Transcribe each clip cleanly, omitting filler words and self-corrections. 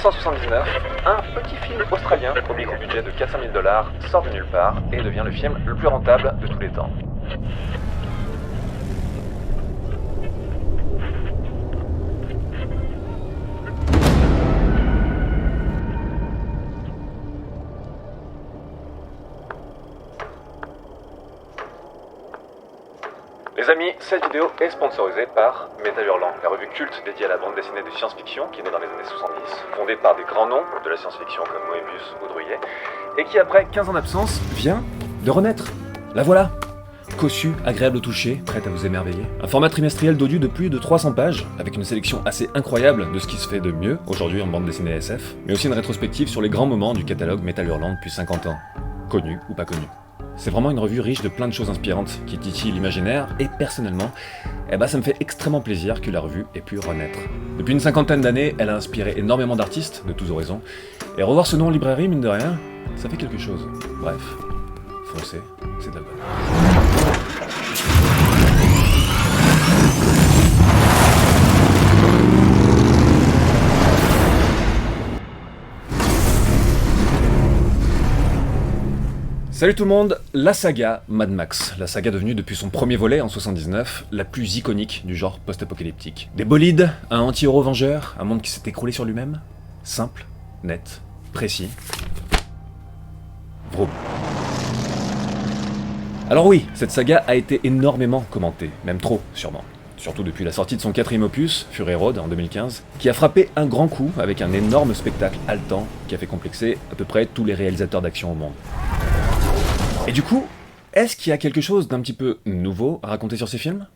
1979, un petit film australien au micro-budget de 400 000 $ sort de nulle part et devient le film le plus rentable de tous les temps. Les amis, cette vidéo est sponsorisée par Métal Hurlant, la revue culte dédiée à la bande dessinée de science-fiction qui est née dans les années 70, fondée par des grands noms de la science-fiction comme Moebius ou Druillet, et qui après 15 ans d'absence vient de renaître. La voilà, cossue, agréable au toucher, prête à vous émerveiller. Un format trimestriel dodu de plus de 300 pages, avec une sélection assez incroyable de ce qui se fait de mieux aujourd'hui en bande dessinée SF, mais aussi une rétrospective sur les grands moments du catalogue Métal Hurlant depuis 50 ans, connus ou pas connus. C'est vraiment une revue riche de plein de choses inspirantes qui titillent l'imaginaire et personnellement, ça me fait extrêmement plaisir que la revue ait pu renaître. Depuis une cinquantaine d'années, elle a inspiré énormément d'artistes de tous horizons et revoir ce nom en librairie, mine de rien, ça fait quelque chose. Bref, foncez, c'est de la bonne. Salut tout le monde, la saga Mad Max, la saga devenue depuis son premier volet en 79, la plus iconique du genre post-apocalyptique. Des bolides, un anti-héros vengeur, un monde qui s'est écroulé sur lui-même, simple, net, précis. Vroom. Alors oui, cette saga a été énormément commentée, même trop sûrement. Surtout depuis la sortie de son 4e opus, Fury Road en 2015, qui a frappé un grand coup avec un énorme spectacle haletant qui a fait complexer à peu près tous les réalisateurs d'action au monde. Et du coup, est-ce qu'il y a quelque chose d'un petit peu nouveau à raconter sur ces films ?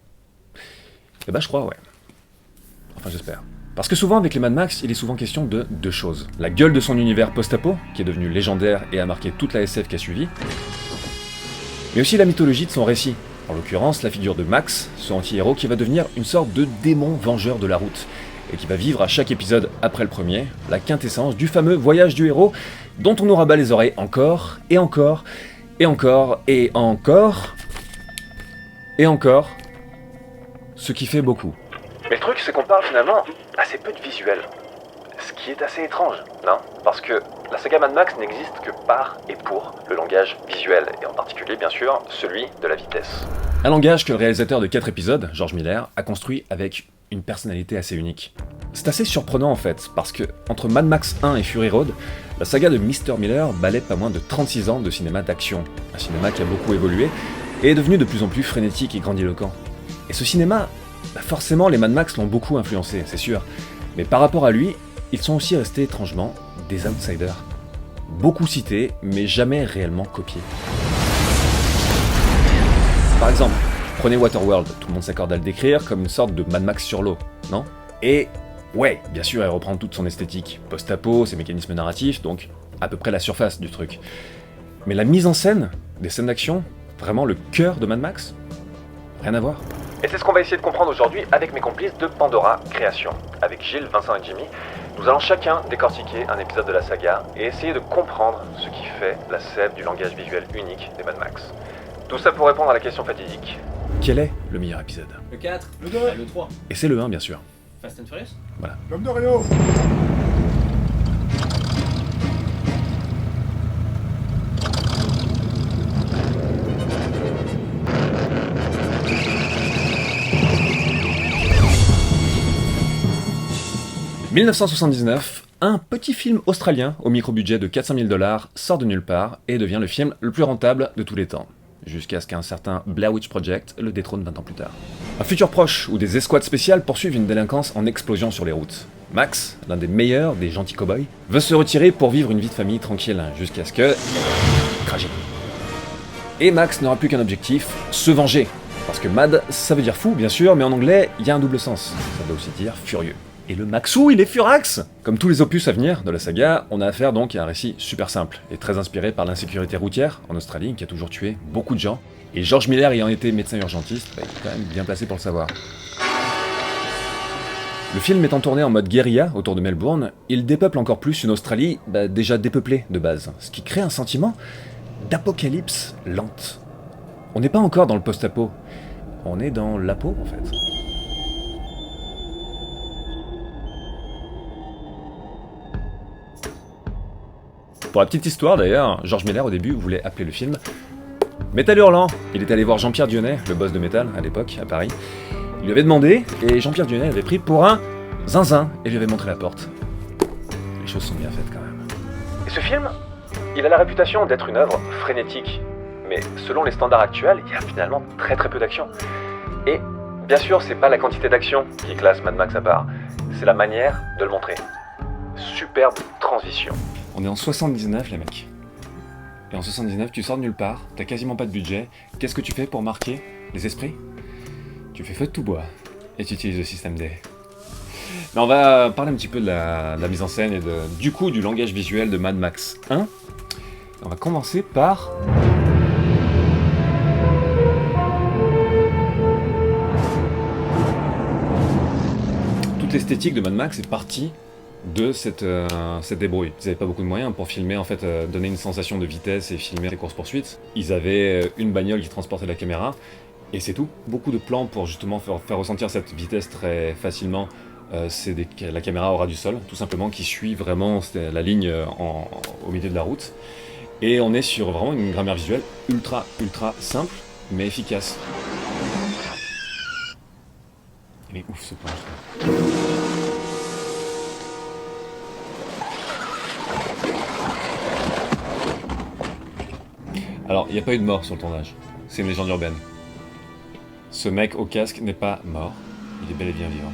Je crois, ouais. Enfin, j'espère. Parce que souvent, avec les Mad Max, il est souvent question de deux choses. La gueule de son univers post-apo, qui est devenu légendaire et a marqué toute la SF qui a suivi, mais aussi la mythologie de son récit. En l'occurrence, la figure de Max, ce anti-héros qui va devenir une sorte de démon vengeur de la route, et qui va vivre à chaque épisode après le premier, la quintessence du fameux voyage du héros, dont on nous rabat les oreilles encore, et encore, et encore, et encore, et encore, ce qui fait beaucoup. Mais le truc, c'est qu'on parle finalement assez peu de visuel. Ce qui est assez étrange, non ? Parce que la saga Mad Max n'existe que par et pour le langage visuel, et en particulier, bien sûr, celui de la vitesse. Un langage que le réalisateur de 4 épisodes, George Miller, a construit avec une personnalité assez unique. C'est assez surprenant en fait, parce que entre Mad Max 1 et Fury Road, la saga de Mr. Miller balaie pas moins de 36 ans de cinéma d'action. Un cinéma qui a beaucoup évolué et est devenu de plus en plus frénétique et grandiloquent. Et ce cinéma, forcément les Mad Max l'ont beaucoup influencé, c'est sûr. Mais par rapport à lui, ils sont aussi restés étrangement des outsiders. Beaucoup cités, mais jamais réellement copiés. Par exemple, prenez Waterworld, tout le monde s'accorde à le décrire comme une sorte de Mad Max sur l'eau, non ? Et ouais, bien sûr, elle reprend toute son esthétique, post-apo, ses mécanismes narratifs, donc à peu près la surface du truc. Mais la mise en scène des scènes d'action, vraiment le cœur de Mad Max, rien à voir. Et c'est ce qu'on va essayer de comprendre aujourd'hui avec mes complices de Pandora Création. Avec Gilles, Vincent et Jimmy, nous allons chacun décortiquer un épisode de la saga et essayer de comprendre ce qui fait la sève du langage visuel unique des Mad Max. Tout ça pour répondre à la question fatidique. Quel est le meilleur épisode ? Le 4, Le 2, le 3. Et c'est le 1 bien sûr. Fast and Furious. Voilà. l'homme de Rio. « 1979, un petit film australien au micro-budget de 400 000 $ sort de nulle part et devient le film le plus rentable de tous les temps. Jusqu'à ce qu'un certain Blair Witch Project le détrône 20 ans plus tard. Un futur proche où des escouades spéciales poursuivent une délinquance en explosion sur les routes. Max, l'un des meilleurs des gentils cow-boys, veut se retirer pour vivre une vie de famille tranquille, jusqu'à ce que... tragique. Et Max n'aura plus qu'un objectif, se venger. Parce que Mad, ça veut dire fou, bien sûr, mais en anglais, il y a un double sens. Ça veut aussi dire furieux. Et le Maxou, il est furax! Comme tous les opus à venir de la saga, on a affaire donc à un récit super simple, et très inspiré par l'insécurité routière en Australie, qui a toujours tué beaucoup de gens. Et George Miller ayant été médecin urgentiste, il est quand même bien placé pour le savoir. Le film étant tourné en mode guérilla autour de Melbourne, il dépeuple encore plus une Australie déjà dépeuplée de base, ce qui crée un sentiment d'apocalypse lente. On n'est pas encore dans le post-apo, on est dans l'apo en fait. Pour la petite histoire d'ailleurs, George Miller au début voulait appeler le film Métal Hurlant. Il est allé voir Jean-Pierre Dionnet, le boss de métal à l'époque, à Paris. Il lui avait demandé, et Jean-Pierre Dionnet avait pris pour un zinzin, et lui avait montré la porte. Les choses sont bien faites quand même. Et ce film, il a la réputation d'être une œuvre frénétique. Mais selon les standards actuels, il y a finalement très peu d'action. Et bien sûr, c'est pas la quantité d'action qui classe Mad Max à part, c'est la manière de le montrer. Superbe transition. On est en 79 les mecs. Et en 79, tu sors de nulle part, t'as quasiment pas de budget. Qu'est-ce que tu fais pour marquer les esprits? Tu fais feu de tout bois et tu utilises le système D. Mais on va parler un petit peu de la mise en scène et du coup du langage visuel de Mad Max 1. On va commencer par... Toute l'esthétique de Mad Max est partie de cette débrouille. Ils n'avaient pas beaucoup de moyens pour filmer, en fait, donner une sensation de vitesse et filmer les courses-poursuites. Ils avaient une bagnole qui transportait la caméra, et c'est tout. Beaucoup de plans pour justement faire ressentir cette vitesse très facilement. C'est la caméra au ras du sol, tout simplement, qui suit vraiment la ligne au milieu de la route. Et on est sur vraiment une grammaire visuelle ultra simple, mais efficace. Il est ouf ce plan, je trouve. Alors, il n'y a pas eu de mort sur le tournage. C'est une légende urbaine. Ce mec au casque n'est pas mort. Il est bel et bien vivant.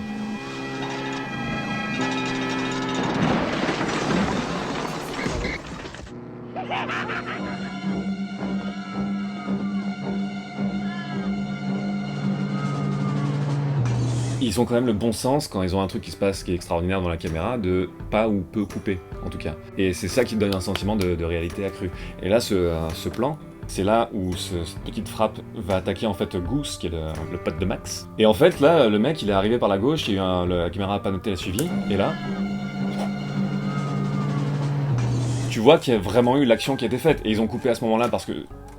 Ils ont quand même le bon sens quand ils ont un truc qui se passe qui est extraordinaire dans la caméra, de pas ou peu couper en tout cas. Et c'est ça qui donne un sentiment de réalité accrue. Et là, ce plan, c'est là où cette petite frappe va attaquer en fait Goose, qui est le pote de Max. Et en fait là, le mec il est arrivé par la gauche, la caméra a pas noté la suivi, et là... Tu vois qu'il y a vraiment eu l'action qui a été faite, et ils ont coupé à ce moment-là parce que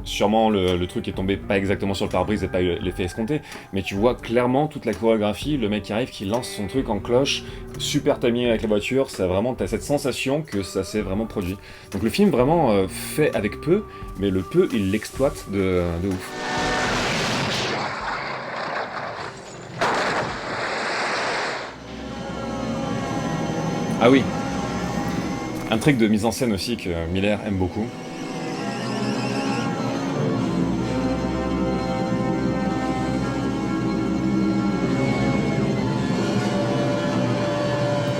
sûrement le truc est tombé pas exactement sur le pare-brise et pas eu l'effet escompté, mais tu vois clairement toute la chorégraphie, le mec qui arrive, qui lance son truc en cloche, super timing avec la voiture, ça vraiment, t'as cette sensation que ça s'est vraiment produit. Donc le film vraiment fait avec peu, mais le peu il l'exploite de ouf. Ah oui, un trick de mise en scène aussi que Miller aime beaucoup.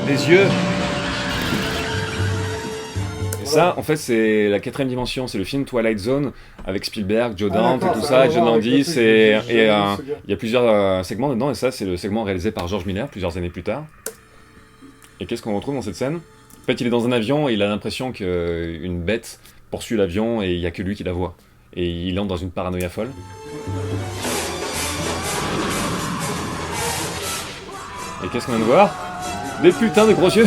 Les yeux. Et ça, en fait, c'est la 4ème dimension, c'est le film Twilight Zone avec Spielberg, Joe Dante et tout ça, John Landis, il y a plusieurs segments dedans, et ça, c'est le segment réalisé par George Miller plusieurs années plus tard. Et qu'est-ce qu'on retrouve dans cette scène? En fait, il est dans un avion et il a l'impression qu'une bête poursuit l'avion et il n'y a que lui qui la voit. Et il entre dans une paranoïa folle. Et qu'est-ce qu'on vient de voir? Des putains de gros yeux.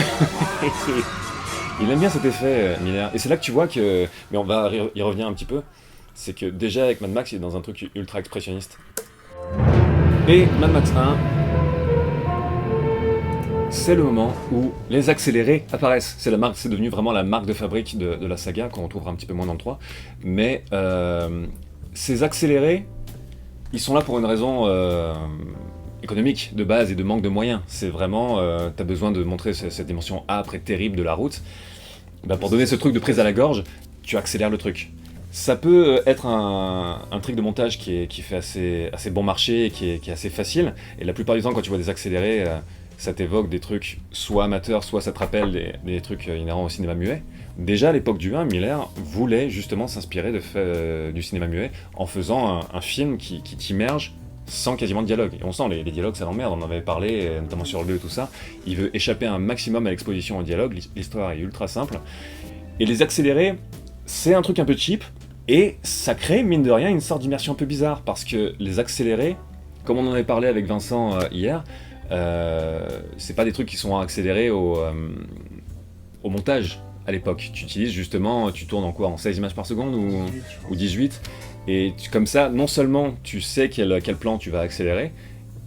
Il aime bien cet effet, Miller. Et c'est là que tu vois que... Mais on va y revenir un petit peu. C'est que déjà avec Mad Max, il est dans un truc ultra expressionniste. Et Mad Max 1... c'est le moment où les accélérés apparaissent. C'est devenu vraiment la marque de fabrique de la saga, qu'on retrouvera un petit peu moins dans le 3. Mais ces accélérés, ils sont là pour une raison économique de base et de manque de moyens. C'est vraiment, t'as besoin de montrer cette dimension âpre et terrible de la route. Bah, pour donner ce truc de prise à la gorge, tu accélères le truc. Ça peut être un trick de montage qui fait assez bon marché et qui est assez facile. Et la plupart du temps, quand tu vois des accélérés, ça t'évoque des trucs soit amateurs, soit ça te rappelle des trucs inhérents au cinéma muet. Déjà à l'époque du 1, Miller voulait justement s'inspirer du cinéma muet en faisant un film qui t'immerge sans quasiment de dialogue. Et on sent, les dialogues ça l'emmerde, on en avait parlé, notamment sur le 2 et tout ça. Il veut échapper un maximum à l'exposition au dialogue, l'histoire est ultra simple. Et les accélérés, c'est un truc un peu cheap, et ça crée, mine de rien, une sorte d'immersion un peu bizarre, parce que les accélérés, comme on en avait parlé avec Vincent hier, c'est pas des trucs qui sont accélérés au montage à l'époque. Tu utilises justement, tu tournes en 16 images par seconde ou 18, et comme ça, non seulement tu sais quel plan tu vas accélérer,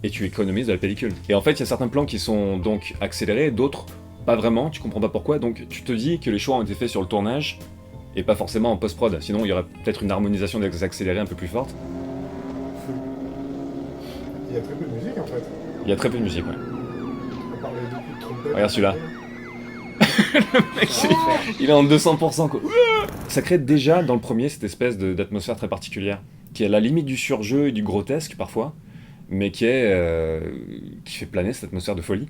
et tu économises de la pellicule. Et en fait, il y a certains plans qui sont donc accélérés, d'autres pas vraiment, tu comprends pas pourquoi, donc tu te dis que les choix ont été faits sur le tournage, et pas forcément en post-prod, sinon il y aurait peut-être une harmonisation des accélérés un peu plus forte. Il y a très peu de musique en fait. Il y a très peu de musique, ouais. On parlait beaucoup de trompette. Regarde celui-là. Le mec, il est en 200% quoi. Ça crée déjà dans le premier cette espèce d'atmosphère très particulière, qui est à la limite du surjeu et du grotesque parfois, mais qui fait planer cette atmosphère de folie.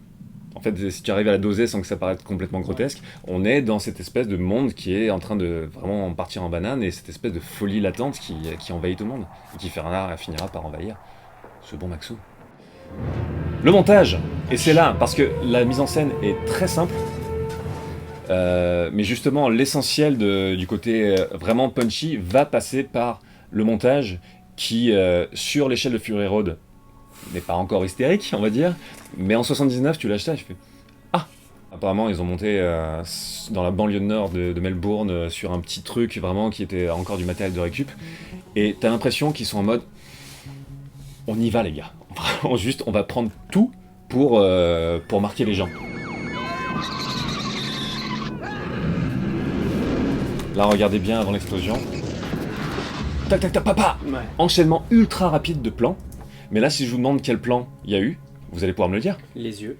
En fait, si tu arrives à la doser sans que ça paraisse complètement grotesque, on est dans cette espèce de monde qui est en train de vraiment partir en banane, et cette espèce de folie latente qui envahit tout le monde, et qui finira par envahir ce bon Maxou. Le montage, et c'est là, parce que la mise en scène est très simple, mais justement l'essentiel du côté vraiment punchy va passer par le montage qui, sur l'échelle de Fury Road, n'est pas encore hystérique, on va dire, mais en 79, tu l'achètes et tu fais « Ah !» Apparemment, ils ont monté dans la banlieue nord de Melbourne, sur un petit truc vraiment qui était encore du matériel de récup, et t'as l'impression qu'ils sont en mode « On y va les gars, on va prendre tout pour marquer les gens. » Là, regardez bien avant l'explosion. Tac tac tac, papa. Ouais. Enchaînement ultra rapide de plans. Mais là, si je vous demande quel plan il y a eu, vous allez pouvoir me le dire. Les yeux.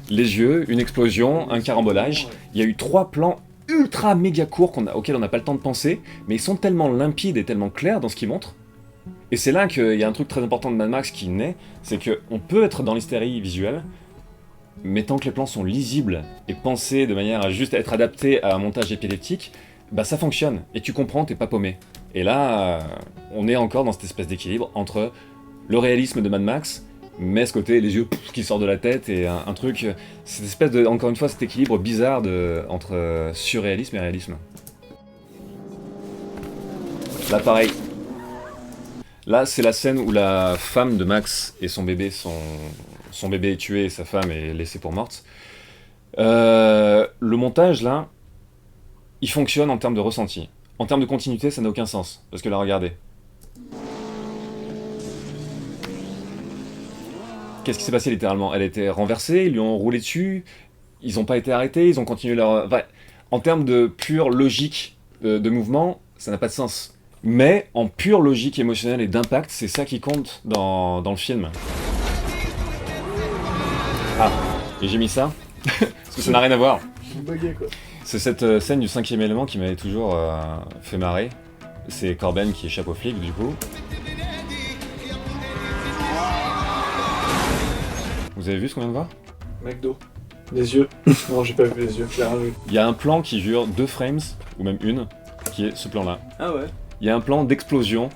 Les yeux, une explosion, un carambolage. Il y a eu 3 plans ultra méga courts auxquels on n'a pas le temps de penser, mais ils sont tellement limpides et tellement clairs dans ce qu'ils montrent. Et c'est là qu'il y a un truc très important de Mad Max qui naît, c'est qu'on peut être dans l'hystérie visuelle, mais tant que les plans sont lisibles et pensés de manière à juste être adaptés à un montage épileptique, bah ça fonctionne, et tu comprends, t'es pas paumé. Et là, on est encore dans cette espèce d'équilibre entre le réalisme de Mad Max, mais ce côté, les yeux qui sortent de la tête, et un truc, cette espèce de, encore une fois, cet équilibre bizarre entre surréalisme et réalisme. Là, pareil. Là, c'est la scène où la femme de Max et son bébé son bébé est tué et sa femme est laissée pour morte. Le montage, là, il fonctionne en termes de ressenti. En termes de continuité, ça n'a aucun sens. Parce que là, regardez. Qu'est-ce qui s'est passé littéralement? Elle a été renversée, ils lui ont roulé dessus, ils n'ont pas été arrêtés, ils ont continué leur... Enfin, en termes de pure logique de mouvement, ça n'a pas de sens. Mais en pure logique émotionnelle et d'impact, c'est ça qui compte dans le film. Ah, et j'ai mis ça, parce que ça n'a rien à voir. Je suis bugué quoi. C'est cette scène du 5e élément qui m'avait toujours fait marrer. C'est Corben qui échappe aux flics, du coup. Vous avez vu ce qu'on vient de voir? McDo. Les yeux. Non, j'ai pas vu les yeux, clairement. Il y a un plan qui dure 2 frames, ou même une, qui est ce plan-là. Ah ouais. Il y a un plan d'explosion.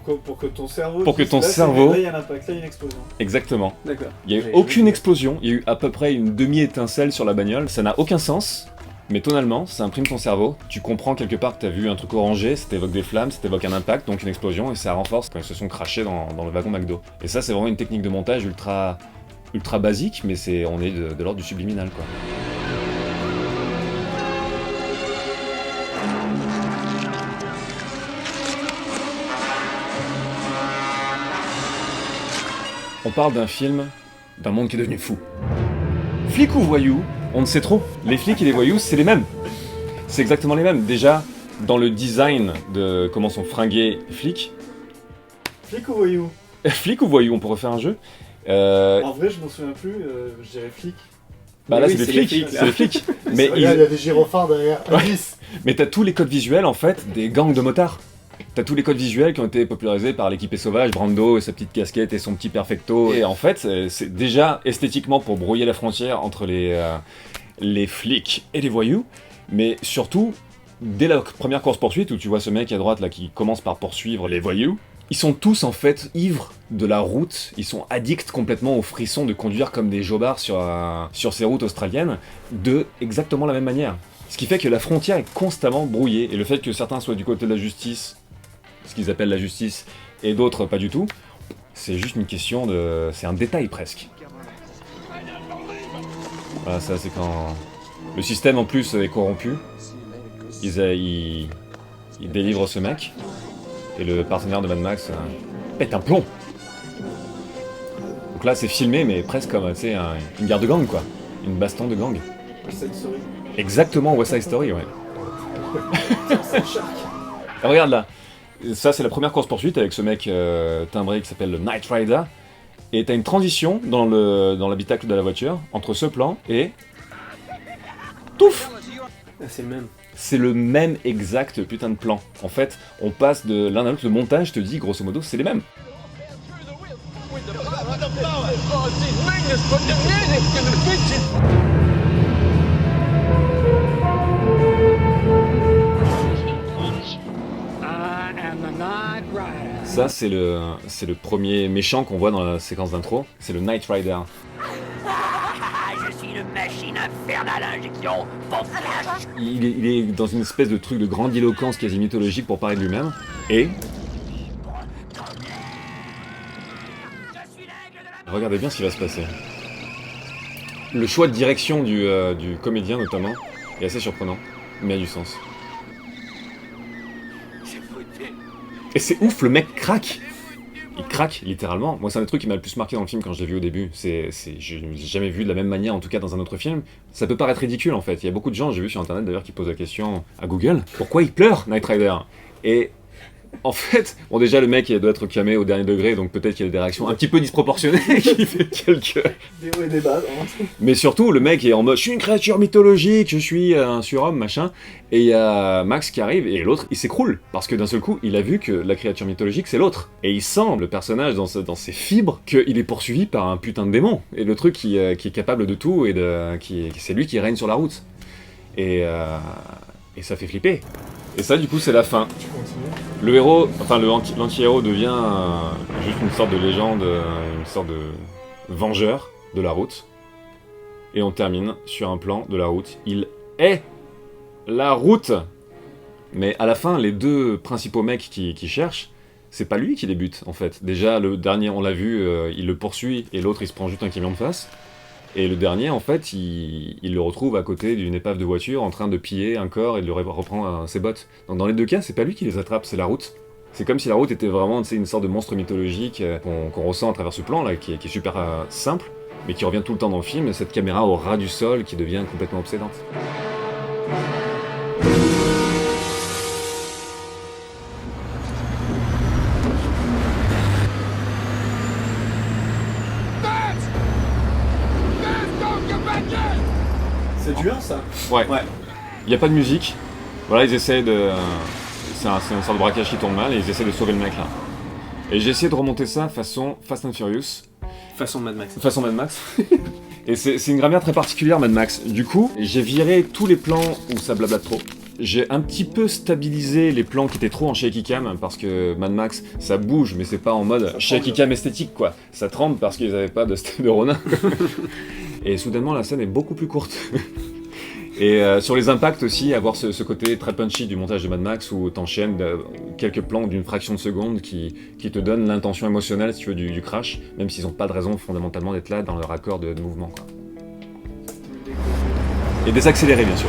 Pour que ton cerveau... Pour que ton là, cerveau- Là, il y a un impact, là, il y a une explosion. Exactement. D'accord. Il y a eu J'ai aucune vu. explosion, il y a eu à peu près une demi-étincelle sur la bagnole. Ça n'a aucun sens, mais tonalement, ça imprime ton cerveau. Tu comprends quelque part que t'as vu un truc orangé, ça t'évoque des flammes, ça t'évoque un impact, donc une explosion, et ça renforce quand ils se sont crachés dans le wagon McDo. Et ça, c'est vraiment une technique de montage ultra basique, mais on est de l'ordre du subliminal, quoi. On parle d'un film, d'un monde qui est devenu fou. Flics ou voyous, on ne sait trop. Les flics et les voyous, c'est les mêmes. C'est exactement les mêmes. Déjà, dans le design de comment sont fringués les flics. Flic ou voyou? Flics ou voyous, on pourrait faire un jeu. En vrai, je m'en souviens plus, je dirais flic. Bah là, oui, c'est c'est des les flics, flics, c'est des flics. Mais Regarde, il y a des gyrophares derrière. Ouais. Alice. Mais t'as tous les codes visuels, en fait, des gangs de motards. T'as tous les codes visuels qui ont été popularisés par l'équipé sauvage, Brando et sa petite casquette et son petit perfecto. Et en fait, c'est déjà esthétiquement pour brouiller la frontière entre les flics et les voyous, mais surtout, dès la première course-poursuite où tu vois ce mec à droite là qui commence par poursuivre les voyous, ils sont tous en fait ivres de la route, ils sont addicts complètement au frisson de conduire comme des jobards sur ces routes australiennes, de exactement la même manière. Ce qui fait que la frontière est constamment brouillée, et le fait que certains soient du côté de la justice, ce qu'ils appellent la justice, et d'autres pas du tout, c'est juste une question de... c'est un détail presque. Voilà, ça c'est quand... le système en plus est corrompu, ils délivrent ce mec, et le partenaire de Mad Max pète un plomb. Donc là c'est filmé mais presque comme, tu sais, une guerre de gang quoi, une baston de gang. West Side Story. Exactement, West Side Story, ouais. C'est Shark. Ah, regarde là, ça c'est la première course-poursuite avec ce mec timbré qui s'appelle le Knight Rider. Et t'as une transition dans l'habitacle de la voiture entre ce plan et... Touf! Ah, c'est le même. C'est le même exact putain de plan. En fait, on passe de l'un à l'autre, le montage, je te dis, grosso modo, c'est les mêmes. Ça, c'est le premier méchant qu'on voit dans la séquence d'intro. C'est le Knight Rider. Je suis une machine infernale à injection pour flash. Il est dans une espèce de truc de grandiloquence quasi mythologique pour parler de lui-même. Et... regardez bien ce qui va se passer. Le choix de direction du comédien, notamment, est assez surprenant, mais a du sens. Et c'est ouf, le mec craque. Il craque, littéralement. Moi, c'est un des trucs qui m'a le plus marqué dans le film quand je l'ai vu au début. Je ne l'ai jamais vu de la même manière, en tout cas dans un autre film. Ça peut paraître ridicule, en fait. Il y a beaucoup de gens, j'ai vu sur Internet d'ailleurs, qui posent la question à Google. Pourquoi il pleure, Knight Rider? Et... en fait, bon déjà le mec il doit être camé au dernier degré, donc peut-être qu'il y a des réactions un petit peu disproportionnées qui fait quelques... Des hauts et des bas, hein. Mais surtout, le mec est en mode « je suis une créature mythologique, je suis un surhomme, machin », et il y a Max qui arrive, et l'autre, il s'écroule, parce que d'un seul coup, il a vu que la créature mythologique, c'est l'autre. Et il sent, le personnage, dans ses fibres, qu'il est poursuivi par un putain de démon, et le truc qui est capable de tout, et c'est lui qui règne sur la route. Et ça fait flipper. Et ça, du coup, c'est la fin. Tu continues. Le héros, enfin l'anti-héros devient juste une sorte de légende, une sorte de vengeur de la route. Et on termine sur un plan de la route. Il est la route. Mais à la fin, les deux principaux mecs qui cherchent, c'est pas lui qui les bute en fait. Déjà, le dernier, on l'a vu, il le poursuit et l'autre il se prend juste un camion de face. Et le dernier, en fait, il le retrouve à côté d'une épave de voiture en train de piller un corps et de le reprendre ses bottes. Donc dans les deux cas, c'est pas lui qui les attrape, c'est la route. C'est comme si la route était vraiment une sorte de monstre mythologique qu'on ressent à travers ce plan là, qui est super simple, mais qui revient tout le temps dans le film, cette caméra au ras du sol qui devient complètement obsédante. C'est du 1 ça. Ouais. Ouais. Il n'y a pas de musique. Voilà, ils essaient de... c'est une sorte de braquage qui tourne mal et ils essaient de sauver le mec là. Et j'ai essayé de remonter ça façon Fast and Furious. Façon Mad Max. Façon Mad Max. Et c'est une grammaire très particulière, Mad Max. Du coup, j'ai viré tous les plans où ça blablate trop. J'ai un petit peu stabilisé les plans qui étaient trop en shaky cam, parce que Mad Max, ça bouge, mais c'est pas en mode shaky cam esthétique, quoi. Ça tremble parce qu'ils avaient pas de Ronin. Et soudainement, la scène est beaucoup plus courte. Et sur les impacts aussi, avoir ce côté très punchy du montage de Mad Max où t'enchaînes quelques plans d'une fraction de seconde qui te donnent l'intention émotionnelle, si tu veux, du crash, même s'ils n'ont pas de raison fondamentalement d'être là dans leur accord de mouvement, quoi. Et désaccélérer, bien sûr.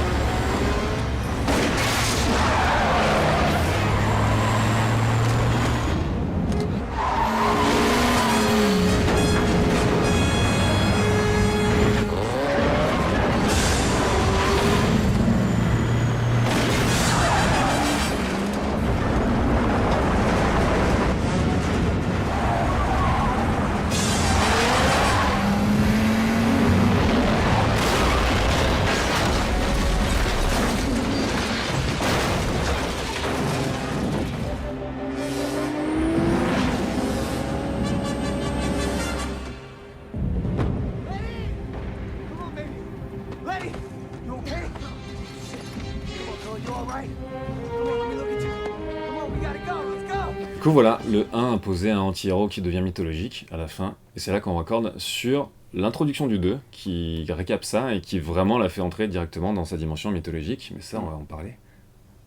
Du coup voilà, le 1 imposé à un anti-héros qui devient mythologique à la fin, et c'est là qu'on raccorde sur l'introduction du 2, qui récap ça et qui vraiment l'a fait entrer directement dans sa dimension mythologique, mais ça on va en parler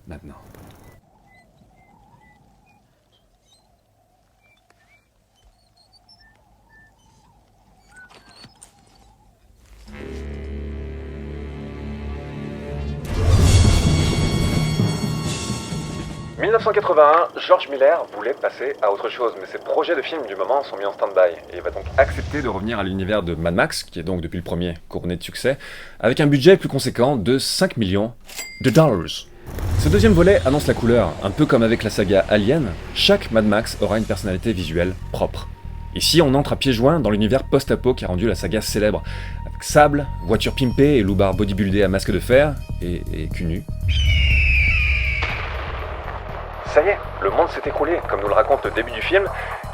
maintenant. 1981, George Miller voulait passer à autre chose, mais ses projets de film du moment sont mis en stand-by, et il va donc accepter de revenir à l'univers de Mad Max, qui est donc depuis le premier couronné de succès, avec un budget plus conséquent de 5 millions de dollars. Ce deuxième volet annonce la couleur, un peu comme avec la saga Alien, chaque Mad Max aura une personnalité visuelle propre. Ici, on entre à pieds joints dans l'univers post-apo qui a rendu la saga célèbre, avec sable, voiture pimpée et loupards bodybuildés à masque de fer, et cul nu. Ça y est, le monde s'est écroulé, comme nous le raconte le début du film,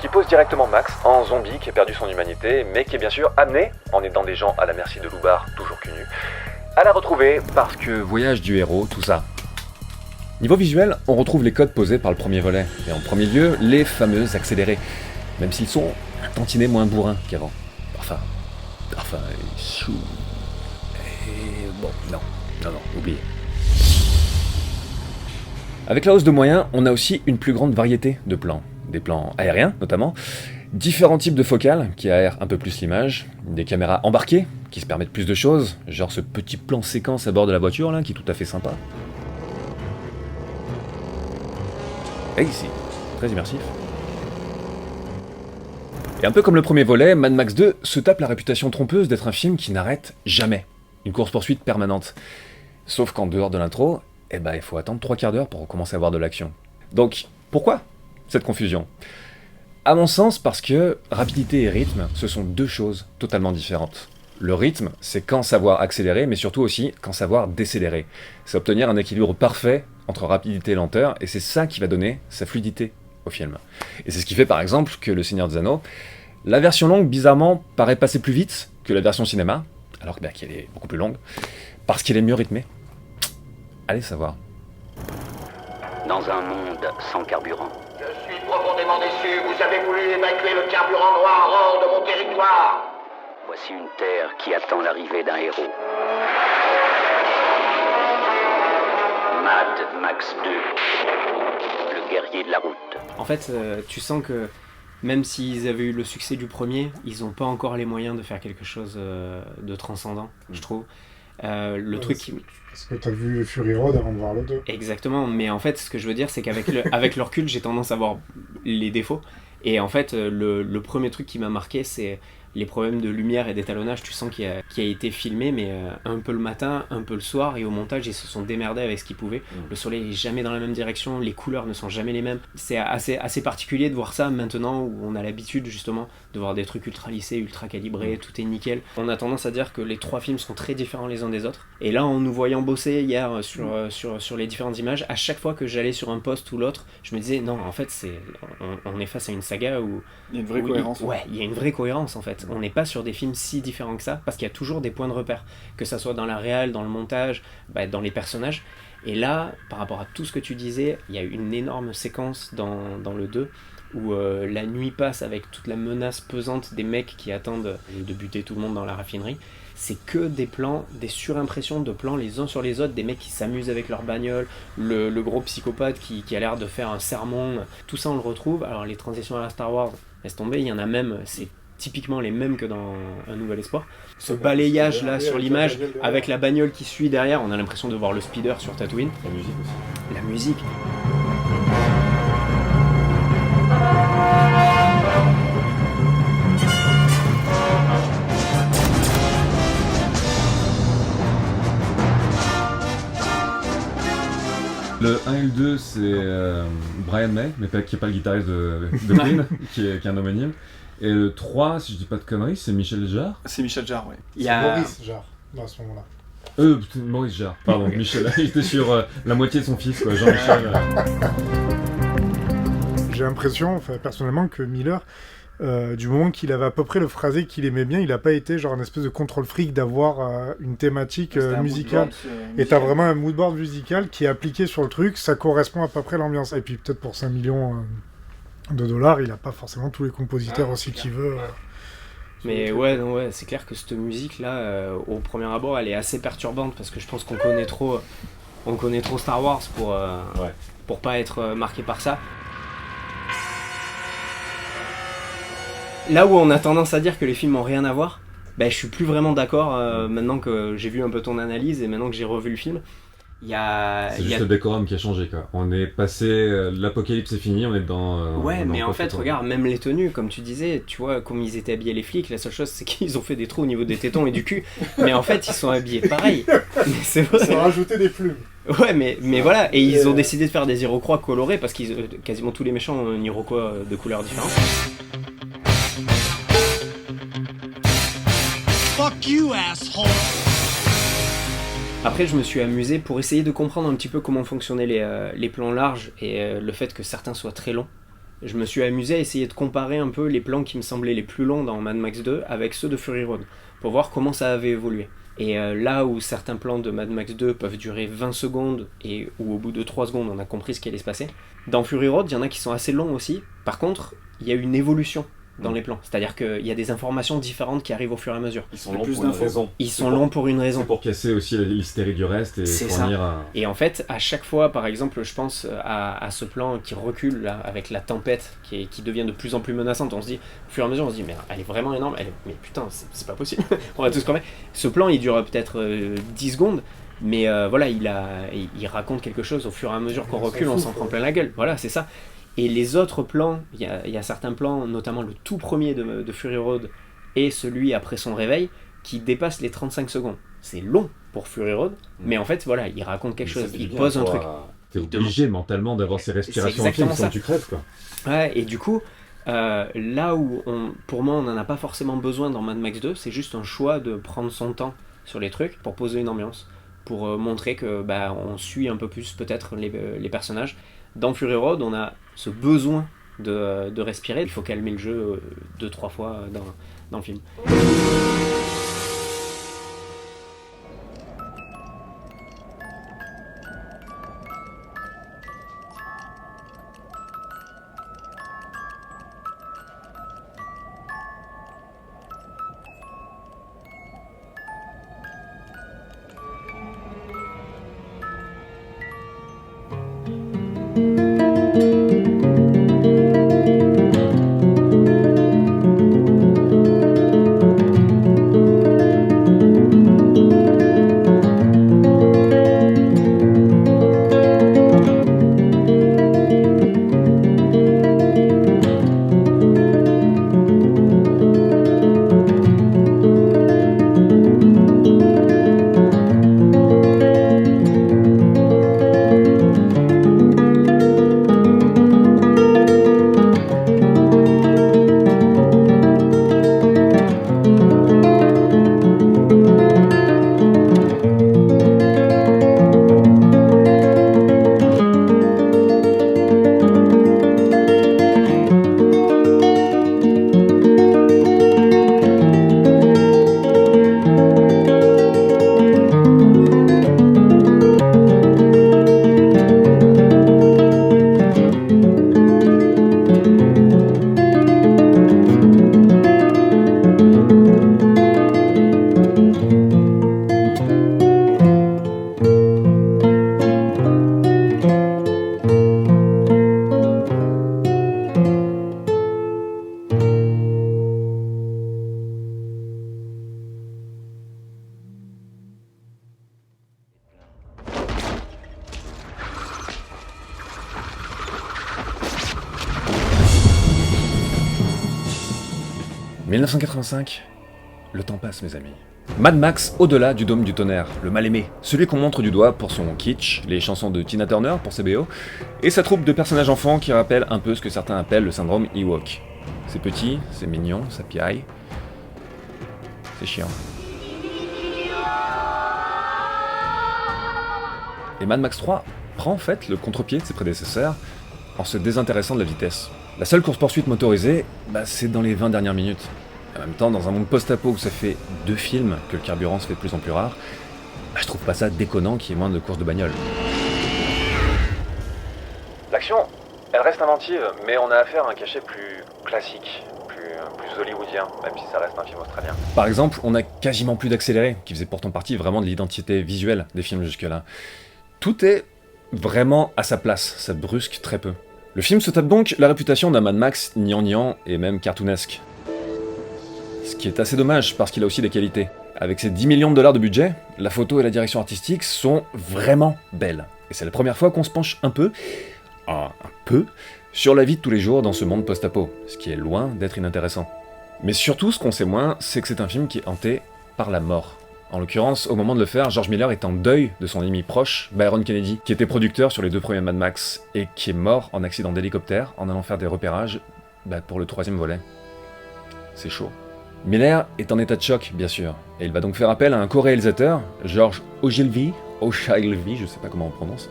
qui pose directement Max en zombie qui a perdu son humanité, mais qui est bien sûr amené, en aidant des gens à la merci de loupards toujours cul nu, à la retrouver parce que voyage du héros, tout ça. Niveau visuel, on retrouve les codes posés par le premier volet, et en premier lieu, les fameux accélérés, même s'ils sont un tantinet moins bourrins qu'avant. Enfin, chou... Et bon, non, oubliez. Avec la hausse de moyens, on a aussi une plus grande variété de plans. Des plans aériens, notamment, différents types de focales qui aèrent un peu plus l'image, des caméras embarquées qui se permettent plus de choses, genre ce petit plan séquence à bord de la voiture là, qui est tout à fait sympa. Et ici, très immersif. Et un peu comme le premier volet, Mad Max 2 se tape la réputation trompeuse d'être un film qui n'arrête jamais. Une course-poursuite permanente. Sauf qu'en dehors de l'intro, il faut attendre 3 quarts d'heure pour commencer à voir de l'action. Donc, pourquoi cette confusion ? À mon sens, parce que rapidité et rythme, ce sont deux choses totalement différentes. Le rythme, c'est quand savoir accélérer, mais surtout aussi quand savoir décélérer. C'est obtenir un équilibre parfait entre rapidité et lenteur, et c'est ça qui va donner sa fluidité au film. Et c'est ce qui fait par exemple que Le Seigneur des Anneaux, la version longue, bizarrement, paraît passer plus vite que la version cinéma, alors qu'elle est beaucoup plus longue, parce qu'elle est mieux rythmée. Allez savoir. Dans un monde sans carburant. Je suis profondément déçu. Vous avez voulu évacuer le carburant noir hors de mon territoire. Voici une terre qui attend l'arrivée d'un héros. Mad Max 2, le guerrier de la route. En fait, tu sens que même s'ils avaient eu le succès du premier, ils n'ont pas encore les moyens de faire quelque chose de transcendant, je trouve. Truc qui... Parce que t'as vu Fury Road avant de voir le 2. Exactement, mais en fait, ce que je veux dire, c'est qu'avec le recul, j'ai tendance à voir les défauts. Et en fait, le premier truc qui m'a marqué, c'est les problèmes de lumière et d'étalonnage. Tu sens qu'il a été filmé, mais un peu le matin, un peu le soir, et au montage, ils se sont démerdés avec ce qu'ils pouvaient. Le soleil n'est jamais dans la même direction, les couleurs ne sont jamais les mêmes. C'est assez particulier de voir ça maintenant, où on a l'habitude, justement, de voir des trucs ultra lissés, ultra calibrés, tout est nickel. On a tendance à dire que les 3 films sont très différents les uns des autres. Et là, en nous voyant bosser hier sur les différentes images, à chaque fois que j'allais sur un poste ou l'autre, je me disais, non, en fait, on est face à une saga où... Il y a une vraie cohérence. Il y a une vraie cohérence, en fait. On n'est pas sur des films si différents que ça, parce qu'il y a toujours des points de repère, que ça soit dans la réal, dans le montage, dans les personnages. Et là, par rapport à tout ce que tu disais, il y a une énorme séquence dans le 2, où la nuit passe avec toute la menace pesante des mecs qui attendent de buter tout le monde dans la raffinerie. C'est que des plans, des surimpressions de plans les uns sur les autres, des mecs qui s'amusent avec leur bagnole, le gros psychopathe qui a l'air de faire un sermon, tout ça on le retrouve. Alors les transitions à la Star Wars, laisse tomber, il y en a même, c'est typiquement les mêmes que dans Un Nouvel Espoir. Ce balayage là sur l'image, avec la bagnole qui suit derrière, on a l'impression de voir le speeder sur Tatooine. La musique aussi. La musique. Le 1 et le 2, c'est Brian May, mais qui n'est pas le guitariste de Queen, qui est un homonyme. Et le 3, si je dis pas de conneries, c'est Michel Jarre. C'est Michel Jarre, oui. C'est Maurice Jarre, à ce moment-là. Maurice Jarre, pardon, Michel. Il était sur la moitié de son fils, quoi, Jean-Michel. J'ai l'impression, personnellement, que Miller, du moment qu'il avait à peu près le phrasé qu'il aimait bien, il n'a pas été genre un espèce de contrôle fric d'avoir une thématique musicale. Et t'as vraiment un moodboard musical qui est appliqué sur le truc, ça correspond à peu près à l'ambiance. Et puis peut-être pour 5 millions de dollars, il n'a pas forcément tous les compositeurs aussi qu'il veut. Mais ouais, c'est clair que cette musique-là, au premier abord, elle est assez perturbante parce que je pense qu'on connaît trop Star Wars pour pas être marqué par ça. Là où on a tendance à dire que les films n'ont rien à voir, je suis plus vraiment d'accord maintenant que j'ai vu un peu ton analyse et maintenant que j'ai revu le film. Il y a... C'est juste le décorum qui a changé, quoi. On est passé, l'apocalypse est fini, on est dans... Ouais, mais en fait, quoi. regarde, même les tenues, comme tu disais, tu vois, comme ils étaient habillés les flics, la seule chose c'est qu'ils ont fait des trous au niveau des tétons et du cul, mais en fait ils sont habillés pareil. Mais c'est vrai. Ça a rajouté des plumes. Ouais, mais voilà, et ils ont décidé de faire des Iroquois colorés parce que quasiment tous les méchants ont un Iroquois de couleurs différentes. Fuck you, asshole! Après, je me suis amusé pour essayer de comprendre un petit peu comment fonctionnaient les plans larges et le fait que certains soient très longs. Je me suis amusé à essayer de comparer un peu les plans qui me semblaient les plus longs dans Mad Max 2 avec ceux de Fury Road, pour voir comment ça avait évolué. Et là où certains plans de Mad Max 2 peuvent durer 20 secondes et où au bout de 3 secondes on a compris ce qui allait se passer, dans Fury Road, il y en a qui sont assez longs aussi. Par contre, il y a une évolution dans les plans. C'est-à-dire qu'il y a des informations différentes qui arrivent au fur et à mesure. Ils sont longs pour une raison. Ils sont longs pour une raison. C'est pour casser aussi l'hystérie du reste et fournir un... Et en fait, à chaque fois, par exemple, je pense à ce plan qui recule là, avec la tempête qui devient de plus en plus menaçante. On se dit, au fur et à mesure, on se dit, mais elle est vraiment énorme. Mais putain, c'est pas possible. On va tous crever. Ce plan, il dure peut-être 10 secondes. Mais voilà, il raconte quelque chose au fur et à mesure qu'on recule, on s'en prend plein la gueule. Voilà, c'est ça. Et les autres plans, il y a certains plans, notamment le tout premier de Fury Road et celui après son réveil, qui dépassent les 35 secondes. C'est long pour Fury Road, mais en fait, voilà, il raconte quelque chose, il pose un truc. T'es obligé mentalement d'avoir ces respirations en film, sinon tu crèves, quoi. Ouais, et du coup, là où, pour moi, on n'en a pas forcément besoin dans Mad Max 2, c'est juste un choix de prendre son temps sur les trucs pour poser une ambiance, pour montrer que on suit un peu plus peut-être les personnages. Dans Fury Road, on a ce besoin de respirer. Il faut calmer le jeu 2-3 fois dans le film. 1985, le temps passe mes amis. Mad Max au-delà du dôme du tonnerre, le mal-aimé, celui qu'on montre du doigt pour son kitsch, les chansons de Tina Turner pour ses BO, et sa troupe de personnages enfants qui rappellent un peu ce que certains appellent le syndrome Ewok. C'est petit, c'est mignon, ça piaille, c'est chiant. Et Mad Max 3 prend en fait le contre-pied de ses prédécesseurs en se désintéressant de la vitesse. La seule course-poursuite motorisée, c'est dans les 20 dernières minutes. En même temps, dans un monde post-apo où ça fait 2 films que le carburant se fait de plus en plus rare, je trouve pas ça déconnant qu'il y ait moins de courses de bagnole. L'action, elle reste inventive, mais on a affaire à un cachet plus classique, plus hollywoodien, même si ça reste un film australien. Par exemple, on a quasiment plus d'accéléré, qui faisait pourtant partie vraiment de l'identité visuelle des films jusque-là. Tout est vraiment à sa place, ça brusque très peu. Le film se tape donc la réputation d'un Mad Max gnangnan et même cartoonesque. Ce qui est assez dommage parce qu'il a aussi des qualités. Avec ses 10 millions de dollars de budget, la photo et la direction artistique sont vraiment belles. Et c'est la première fois qu'on se penche un peu, sur la vie de tous les jours dans ce monde post-apo, ce qui est loin d'être inintéressant. Mais surtout, ce qu'on sait moins, c'est que c'est un film qui est hanté par la mort. En l'occurrence, au moment de le faire, George Miller est en deuil de son ami proche, Byron Kennedy, qui était producteur sur les 2 premiers Mad Max, et qui est mort en accident d'hélicoptère en allant faire des repérages pour le 3e volet. C'est chaud. Miller est en état de choc, bien sûr, et il va donc faire appel à un co-réalisateur, George Ogilvy, je sais pas comment on prononce,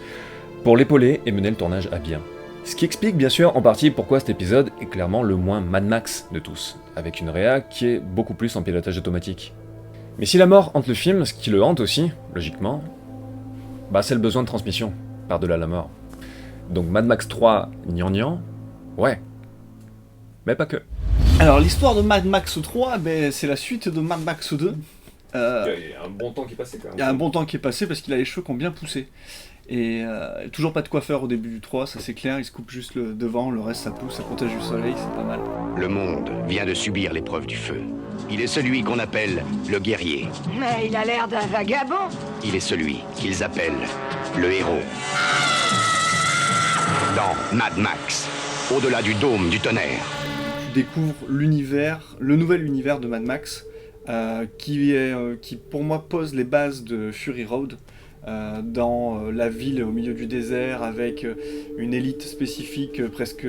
pour l'épauler et mener le tournage à bien. Ce qui explique bien sûr en partie pourquoi cet épisode est clairement le moins Mad Max de tous, avec une réa qui est beaucoup plus en pilotage automatique. Mais si la mort hante le film, ce qui le hante aussi, logiquement, c'est le besoin de transmission, par-delà la mort. Donc Mad Max 3, gnangnan, ouais, mais pas que. Alors l'histoire de Mad Max 3, c'est la suite de Mad Max 2. Il y a un bon temps qui est passé quand même. Il y a un bon temps qui est passé parce qu'il a les cheveux qui ont bien poussé. Et toujours pas de coiffeur au début du 3, ça c'est clair, il se coupe juste le devant, le reste ça pousse, ça protège du soleil, c'est pas mal. Le monde vient de subir l'épreuve du feu. Il est celui qu'on appelle le guerrier. Mais il a l'air d'un vagabond. Il est celui qu'ils appellent le héros. Dans Mad Max, au-delà du dôme du tonnerre. Tu découvres l'univers, le nouvel univers de Mad Max, qui pour moi pose les bases de Fury Road, dans la ville au milieu du désert, avec une élite spécifique presque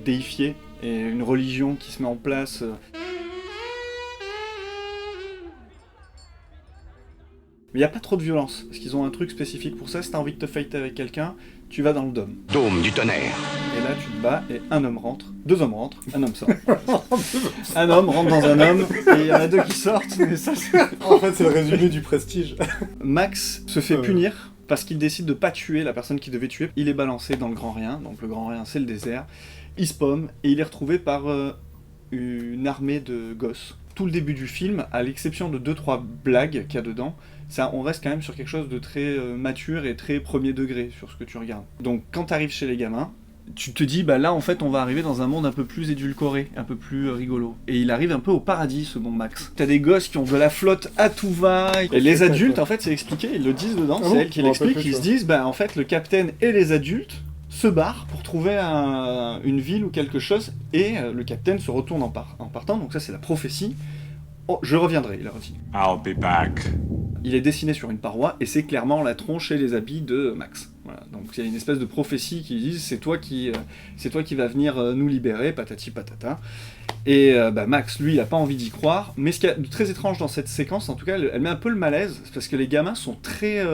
déifiée, et une religion qui se met en place. Mais il n'y a pas trop de violence, parce qu'ils ont un truc spécifique pour ça. Si t'as envie de te fighter avec quelqu'un, tu vas dans le dôme. Dôme du tonnerre. Et là, tu te bats, et un homme rentre, 2 hommes rentrent, un homme sort. Un homme rentre dans un homme, et il y en a 2 qui sortent, mais ça c'est... En fait, c'est le résumé du Prestige. Max se fait punir, parce qu'il décide de pas tuer la personne qu'il devait tuer. Il est balancé dans le grand rien, donc le grand rien c'est le désert. Il se paume, et il est retrouvé par une armée de gosses. Tout le début du film, à l'exception de 2-3 blagues qu'il y a dedans, on reste quand même sur quelque chose de très mature et très premier degré sur ce que tu regardes. Donc quand t'arrives chez les gamins, tu te dis, là en fait on va arriver dans un monde un peu plus édulcoré, un peu plus rigolo. Et il arrive un peu au paradis ce bon Max. T'as des gosses qui ont de la flotte à tout va, et les adultes en fait c'est expliqué, ils le disent dedans, c'est elle qui l'explique, ils se disent, en fait le capitaine et les adultes se barrent pour trouver une ville ou quelque chose, et le capitaine se retourne en partant, donc ça c'est la prophétie. Oh, je reviendrai, il a redit. I'll be back. Il est dessiné sur une paroi, et c'est clairement la tronche et les habits de Max. Voilà. Donc il y a une espèce de prophétie qui dit c'est toi qui vas venir nous libérer, patati patata. Et Max, lui, il a pas envie d'y croire. Mais ce qui est très étrange dans cette séquence, en tout cas, elle met un peu le malaise, parce que les gamins sont très...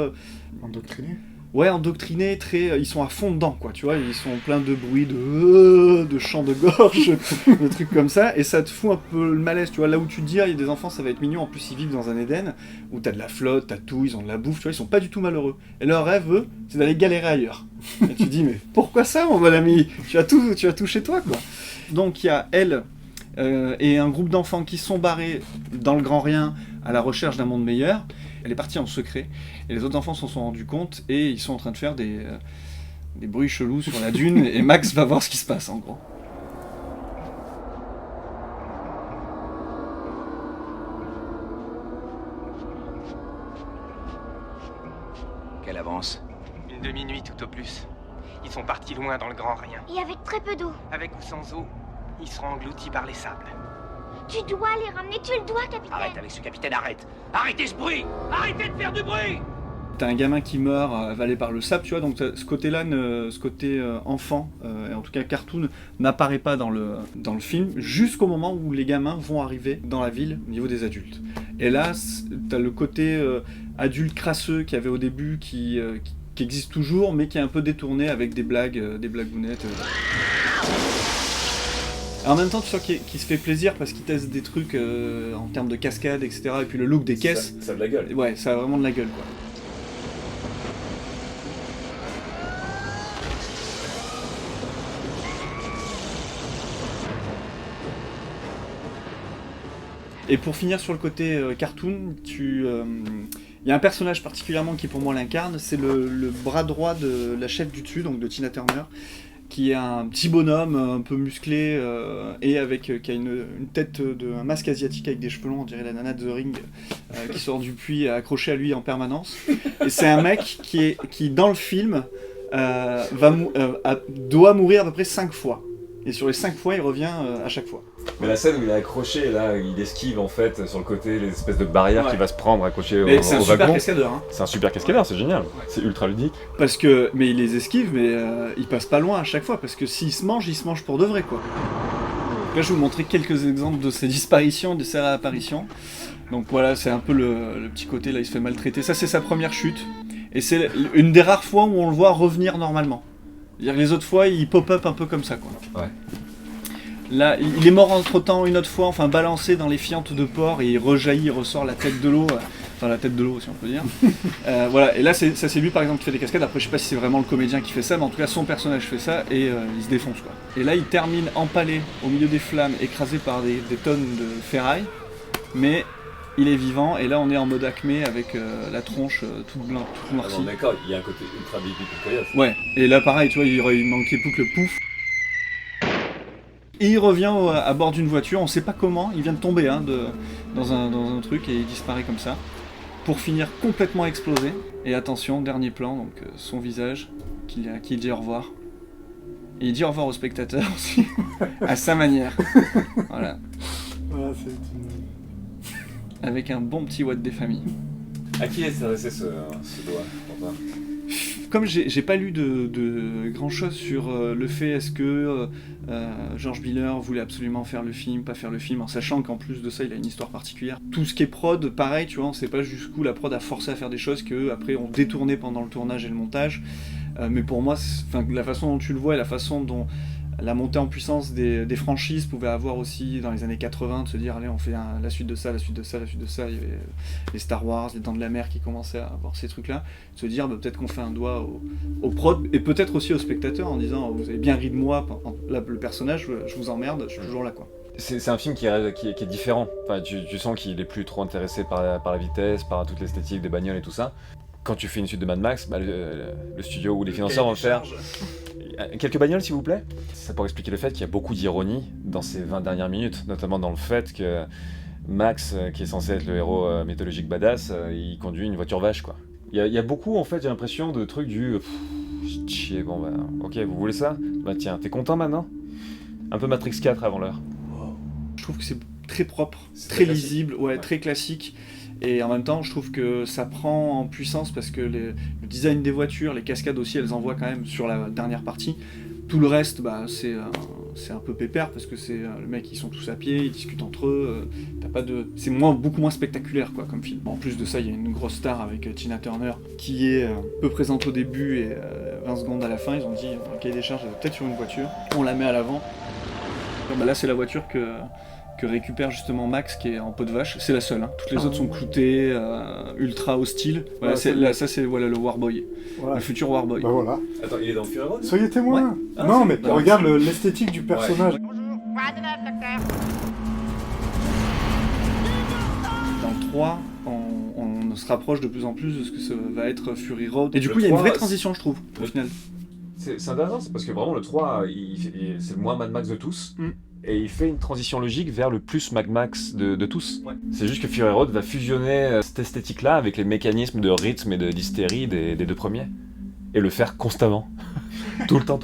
endoctrinés. Ouais, endoctrinés, ils sont à fond dedans, quoi, tu vois, ils sont pleins de bruits, de chants de gorge, de trucs comme ça, et ça te fout un peu le malaise, tu vois, là où tu te dis, il y a des enfants, ça va être mignon, en plus ils vivent dans un Éden, où t'as de la flotte, t'as tout, ils ont de la bouffe, tu vois, ils sont pas du tout malheureux. Et leur rêve, eux, c'est d'aller galérer ailleurs. Et tu te dis, mais pourquoi ça, mon bon ami ? Tu as tout chez toi, quoi. Donc il y a elle et un groupe d'enfants qui sont barrés dans le grand rien, à la recherche d'un monde meilleur. Elle est partie en secret, et les autres enfants s'en sont rendus compte, et ils sont en train de faire des bruits chelous sur la dune, et Max va voir ce qui se passe, en gros. Quelle avance ? Une demi-nuit tout au plus. Ils sont partis loin dans le grand rien. Et avec très peu d'eau. Avec ou sans eau, ils seront engloutis par les sables. Tu dois les ramener, tu le dois, capitaine. Arrête avec ce capitaine, arrête. Arrêtez ce bruit. Arrêtez de faire du bruit. T'as un gamin qui meurt avalé par le sable, tu vois, donc ce côté-là, ce côté enfant, et en tout cas cartoon, n'apparaît pas dans le film, jusqu'au moment où les gamins vont arriver dans la ville au niveau des adultes. Et là, t'as le côté adulte crasseux qu'il y avait au début, qui existe toujours, mais qui est un peu détourné avec des blagounettes. En même temps, tu sens qu'il se fait plaisir parce qu'il teste des trucs en termes de cascade, etc. Et puis le look des caisses. Ça a de la gueule. Ouais, ça a vraiment de la gueule, quoi. Et pour finir sur le côté cartoon, il y a un personnage particulièrement qui pour moi l'incarne, c'est le bras droit de la chef du dessus, donc de Tina Turner. qui est un petit bonhomme un peu musclé et qui a une tête un masque asiatique avec des cheveux longs, on dirait la nana de The Ring, qui sort du puits accroché à lui en permanence. Et c'est un mec qui dans le film doit mourir à peu près 5 fois. Et sur les 5 fois, il revient à chaque fois. Mais la scène où il est accroché, là, il esquive en fait sur le côté les espèces de barrières qui va se prendre accroché au wagon. C'est un super cascadeur. Hein. C'est un super cascadeur, c'est génial. C'est ultra ludique. Mais il les esquive, mais il passe pas loin à chaque fois, parce que s'il se mange pour de vrai, quoi. Donc là, je vais vous montrer quelques exemples de ces disparitions, de ces réapparitions. Donc voilà, c'est un peu le petit côté, là, il se fait maltraiter. Ça, c'est sa première chute. Et c'est une des rares fois où on le voit revenir normalement. C'est-à-dire que les autres fois, il pop-up un peu comme ça, quoi. Ouais. Là, il est mort entre-temps une autre fois, enfin balancé dans les fientes de porc, et il rejaillit, il ressort la tête de l'eau, enfin la tête de l'eau si on peut dire. Voilà, et là ça c'est lui par exemple qui fait des cascades, après je sais pas si c'est vraiment le comédien qui fait ça, mais en tout cas son personnage fait ça, et il se défonce quoi. Et là il termine empalé au milieu des flammes, écrasé par des tonnes de ferraille, mais il est vivant, et là on est en mode Acmé avec la tronche toute blanche, toute noircie. Ah non, d'accord, il y a un côté ultra biblique pour Coyote. Ouais, et là pareil, tu vois, il manquait plus que le pouf. Et il revient à bord d'une voiture, on sait pas comment, il vient de tomber dans un truc et il disparaît comme ça, pour finir complètement explosé. Et attention, dernier plan, donc son visage, qui dit au revoir. Et il dit au revoir aux spectateurs aussi, à sa manière. Voilà. Voilà, c'est une... Avec un bon petit Watt des familles. À qui est adressé ce doigt pour toi ? Comme j'ai pas lu de grand chose sur le fait est-ce que George Miller voulait absolument faire le film, pas faire le film, en sachant qu'en plus de ça il a une histoire particulière. Tout ce qui est prod, pareil, tu vois, on sait pas jusqu'où la prod a forcé à faire des choses que après ont détourné pendant le tournage et le montage. Mais pour moi, la façon dont tu le vois et la façon dont la montée en puissance des franchises pouvait avoir aussi dans les années 80, de se dire allez on fait la suite de ça, la suite de ça, la suite de ça, il y avait les Star Wars, les Dents de la Mer qui commençaient à avoir ces trucs là, de se dire peut-être qu'on fait un doigt au prod et peut-être aussi aux spectateurs en disant vous avez bien ri de moi, là, le personnage, je vous emmerde, je suis toujours là quoi. C'est un film qui est différent, enfin, tu sens qu'il est plus trop intéressé par la vitesse, par toute l'esthétique des bagnoles et tout ça. Quand tu fais une suite de Mad Max, le studio ou les financeurs vont faire... Quelques bagnoles s'il vous plaît. Ça pourrait expliquer le fait qu'il y a beaucoup d'ironie dans ces 20 dernières minutes, notamment dans le fait que Max, qui est censé être le héros mythologique badass, il conduit une voiture vache quoi. Il y a beaucoup en fait, j'ai l'impression de trucs du... chier, bon bah ok, vous voulez ça ? Bah tiens, t'es content maintenant ? Un peu Matrix 4 avant l'heure. Je trouve que c'est très propre, très lisible, ouais, très classique. Et en même temps, je trouve que ça prend en puissance parce que le design des voitures, les cascades aussi, elles envoient quand même sur la dernière partie. Tout le reste, c'est un peu pépère parce que c'est le mec, ils sont tous à pied, ils discutent entre eux. C'est beaucoup moins spectaculaire quoi, comme film. En plus de ça, il y a une grosse star avec Tina Turner qui est peu présente au début et 20 secondes à la fin. Ils ont dit dans le cahier des charges, peut-être sur une voiture, on la met à l'avant. Là, c'est la voiture que récupère justement Max qui est en peau de vache, c'est la seule, hein. Toutes les autres sont cloutées, ultra hostiles. Voilà, ça c'est le Warboy, voilà. Le futur Warboy. Bah voilà. Attends, il est dans Fury Road ? Soyez témoin. Ouais. Non mais regarde l'esthétique du personnage. Ouais. Dans le 3, on se rapproche de plus en plus de ce que ça va être Fury Road. Et du coup, il y a une vraie transition, je trouve, au final. C'est intéressant, c'est parce que vraiment le 3, c'est le moins Mad Max de tous. Et il fait une transition logique vers le plus Mad Max de tous. Ouais. C'est juste que Fury Road va fusionner cette esthétique-là avec les mécanismes de rythme et d'hystérie des deux premiers. Et le faire constamment. Tout le temps.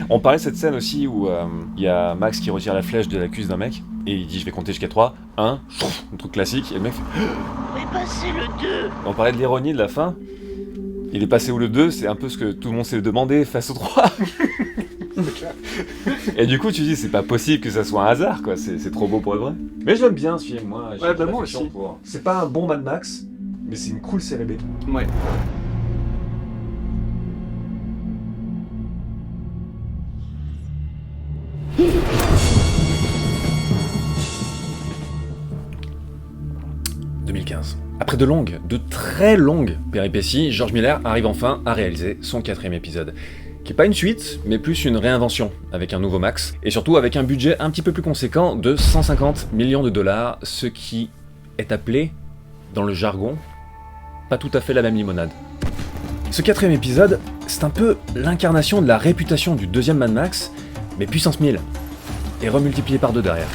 On parlait de cette scène aussi où il y a Max qui retire la flèche de la cuisse d'un mec, et il dit je vais compter jusqu'à 3, 1, un truc classique, et le mec fait... Mais passez le 2 On parlait de l'ironie de la fin. Il est passé où le 2, c'est un peu ce que tout le monde s'est demandé face au 3. Et du coup tu dis c'est pas possible que ça soit un hasard quoi, c'est trop beau pour être vrai. Mais je l'aime bien ce film, moi. Moi aussi. C'est pas un bon Mad Max, mais c'est une cool série B. Ouais. « 2015. Après de très longues péripéties, George Miller arrive enfin à réaliser son 4e épisode. Qui est pas une suite, mais plus une réinvention, avec un nouveau Max, et surtout avec un budget un petit peu plus conséquent de 150 millions de dollars, ce qui est appelé, dans le jargon, pas tout à fait la même limonade. Ce 4e épisode, c'est un peu l'incarnation de la réputation du 2e Mad Max, mais puissance 1000, et remultiplié par 2 derrière.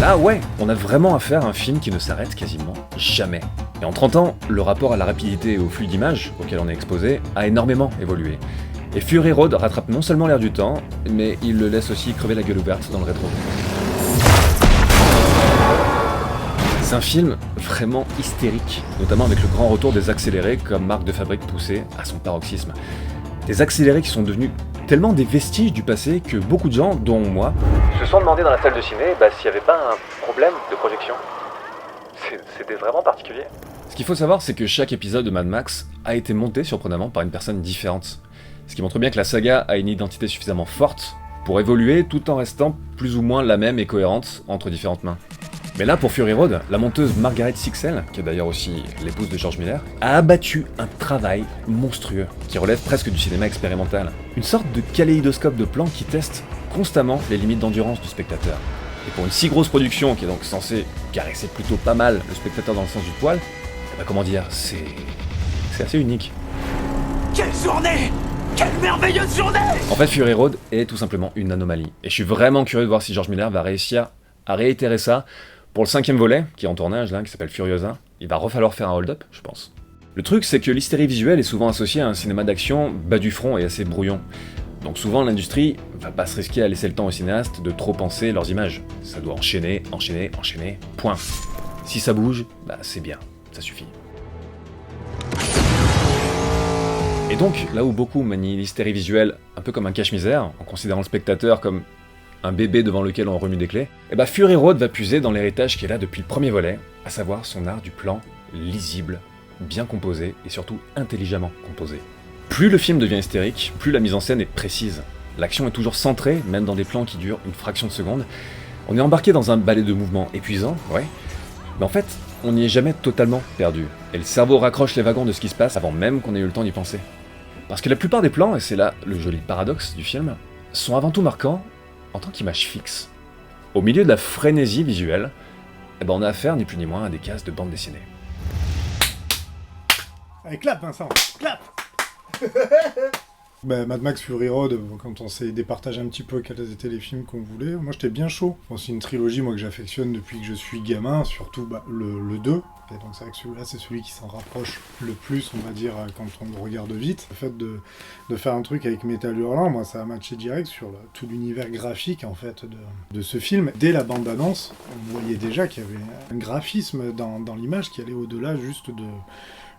Là, ouais, on a vraiment affaire à un film qui ne s'arrête quasiment jamais. Et en 30 ans, le rapport à la rapidité et au flux d'images auquel on est exposé a énormément évolué. Et Fury Road rattrape non seulement l'air du temps, mais il le laisse aussi crever la gueule ouverte dans le rétro. C'est un film vraiment hystérique, notamment avec le grand retour des accélérés comme marque de fabrique poussée à son paroxysme. Des accélérés qui sont devenus tellement des vestiges du passé que beaucoup de gens, dont moi, se sont demandé dans la salle de ciné s'il n'y avait pas un problème de projection. C'était vraiment particulier. Ce qu'il faut savoir, c'est que chaque épisode de Mad Max a été monté surprenamment par une personne différente. Ce qui montre bien que la saga a une identité suffisamment forte pour évoluer tout en restant plus ou moins la même et cohérente entre différentes mains. Mais là, pour Fury Road, la monteuse Margaret Sixel, qui est d'ailleurs aussi l'épouse de George Miller, a abattu un travail monstrueux, qui relève presque du cinéma expérimental. Une sorte de kaléidoscope de plans qui teste constamment les limites d'endurance du spectateur. Et pour une si grosse production, qui est donc censée caresser plutôt pas mal le spectateur dans le sens du poil, comment dire, c'est assez unique. Quelle journée! Quelle merveilleuse journée! En fait, Fury Road est tout simplement une anomalie. Et je suis vraiment curieux de voir si George Miller va réussir à réitérer ça. Pour le 5e volet, qui est en tournage là, qui s'appelle Furiosa, il va falloir faire un hold-up, je pense. Le truc, c'est que l'hystérie visuelle est souvent associée à un cinéma d'action bas du front et assez brouillon. Donc souvent, l'industrie va pas se risquer à laisser le temps aux cinéastes de trop penser leurs images. Ça doit enchaîner, point. Si ça bouge, c'est bien, ça suffit. Et donc, là où beaucoup manient l'hystérie visuelle un peu comme un cache-misère, en considérant le spectateur comme un bébé devant lequel on remue des clés, Fury Road va puiser dans l'héritage qui est là depuis le premier volet, à savoir son art du plan lisible, bien composé et surtout intelligemment composé. Plus le film devient hystérique, plus la mise en scène est précise. L'action est toujours centrée, même dans des plans qui durent une fraction de seconde. On est embarqué dans un ballet de mouvements épuisant, ouais, mais en fait, on n'y est jamais totalement perdu. Et le cerveau raccroche les wagons de ce qui se passe avant même qu'on ait eu le temps d'y penser. Parce que la plupart des plans, et c'est là le joli paradoxe du film, sont avant tout marquants en tant qu'image fixe. Au milieu de la frénésie visuelle, on a affaire ni plus ni moins à des cases de bande dessinée. Allez, clap Vincent, clap. Mad Max Fury Road, quand on s'est départagé un petit peu quels étaient les films qu'on voulait, moi j'étais bien chaud. C'est une trilogie moi que j'affectionne depuis que je suis gamin, surtout le 2. Et donc c'est vrai que celui-là c'est celui qui s'en rapproche le plus, on va dire, quand on le regarde vite. Le fait de faire un truc avec Métal Hurlant, moi ça a matché direct sur tout l'univers graphique en fait de ce film. Dès la bande-annonce, on voyait déjà qu'il y avait un graphisme dans l'image qui allait au-delà juste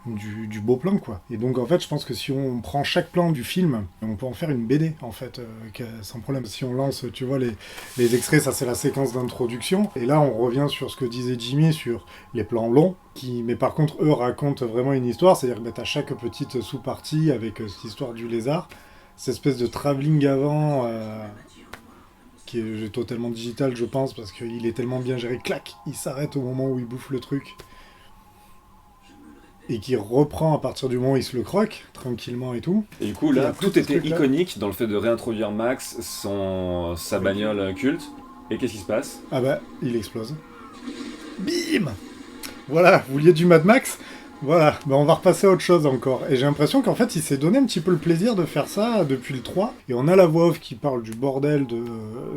du beau plan quoi. Et donc en fait je pense que si on prend chaque plan du film, on peut en faire une BD en fait, sans problème. Si on lance, tu vois, les extraits, ça c'est la séquence d'introduction, et là on revient sur ce que disait Jimmy sur les plans longs, mais par contre eux racontent vraiment une histoire, c'est-à-dire que t'as chaque petite sous-partie avec cette histoire du lézard, cette espèce de travelling avant qui est totalement digital je pense, parce qu'il est tellement bien géré, clac, il s'arrête au moment où il bouffe le truc. Et qui reprend à partir du moment où il se le croque, tranquillement et tout. Et du coup, là, tout était iconique dans le fait de réintroduire Max, sa bagnole culte. Et qu'est-ce qui se passe ? Il explose. Bim ! Voilà, vous vouliez du Mad Max ? Voilà, on va repasser à autre chose encore. Et j'ai l'impression qu'en fait, il s'est donné un petit peu le plaisir de faire ça depuis le 3. Et on a la voix off qui parle du bordel de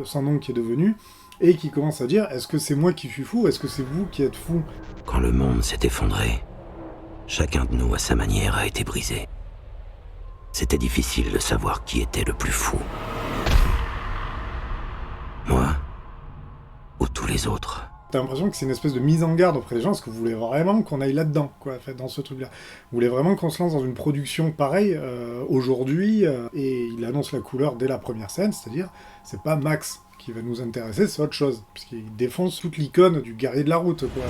son nom qui est devenu, et qui commence à dire « Est-ce que c'est moi qui suis fou ? Est-ce que c'est vous qui êtes fou ?» Quand le monde s'est effondré, chacun de nous, à sa manière, a été brisé. C'était difficile de savoir qui était le plus fou. Moi ou tous les autres. T'as l'impression que c'est une espèce de mise en garde auprès des gens, parce que vous voulez vraiment qu'on aille là-dedans, quoi, en fait, dans ce truc-là. Vous voulez vraiment qu'on se lance dans une production pareille aujourd'hui, et il annonce la couleur dès la première scène, c'est-à-dire, c'est pas Max qui va nous intéresser, c'est autre chose, puisqu'il défonce toute l'icône du guerrier de la route, quoi.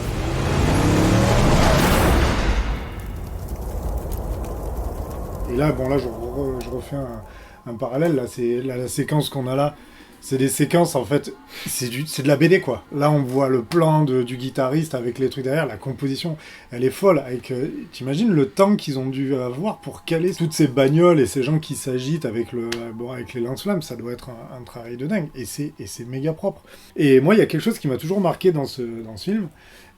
Et là, je refais un parallèle, là, c'est la séquence qu'on a là, C'est des séquences, en fait, c'est de la BD, quoi. Là, on voit le plan du guitariste avec les trucs derrière, la composition, elle est folle. T'imagines le temps qu'ils ont dû avoir pour caler toutes ces bagnoles et ces gens qui s'agitent avec les lance-flammes, ça doit être un travail de dingue. Et c'est méga propre. Et moi, il y a quelque chose qui m'a toujours marqué dans ce film,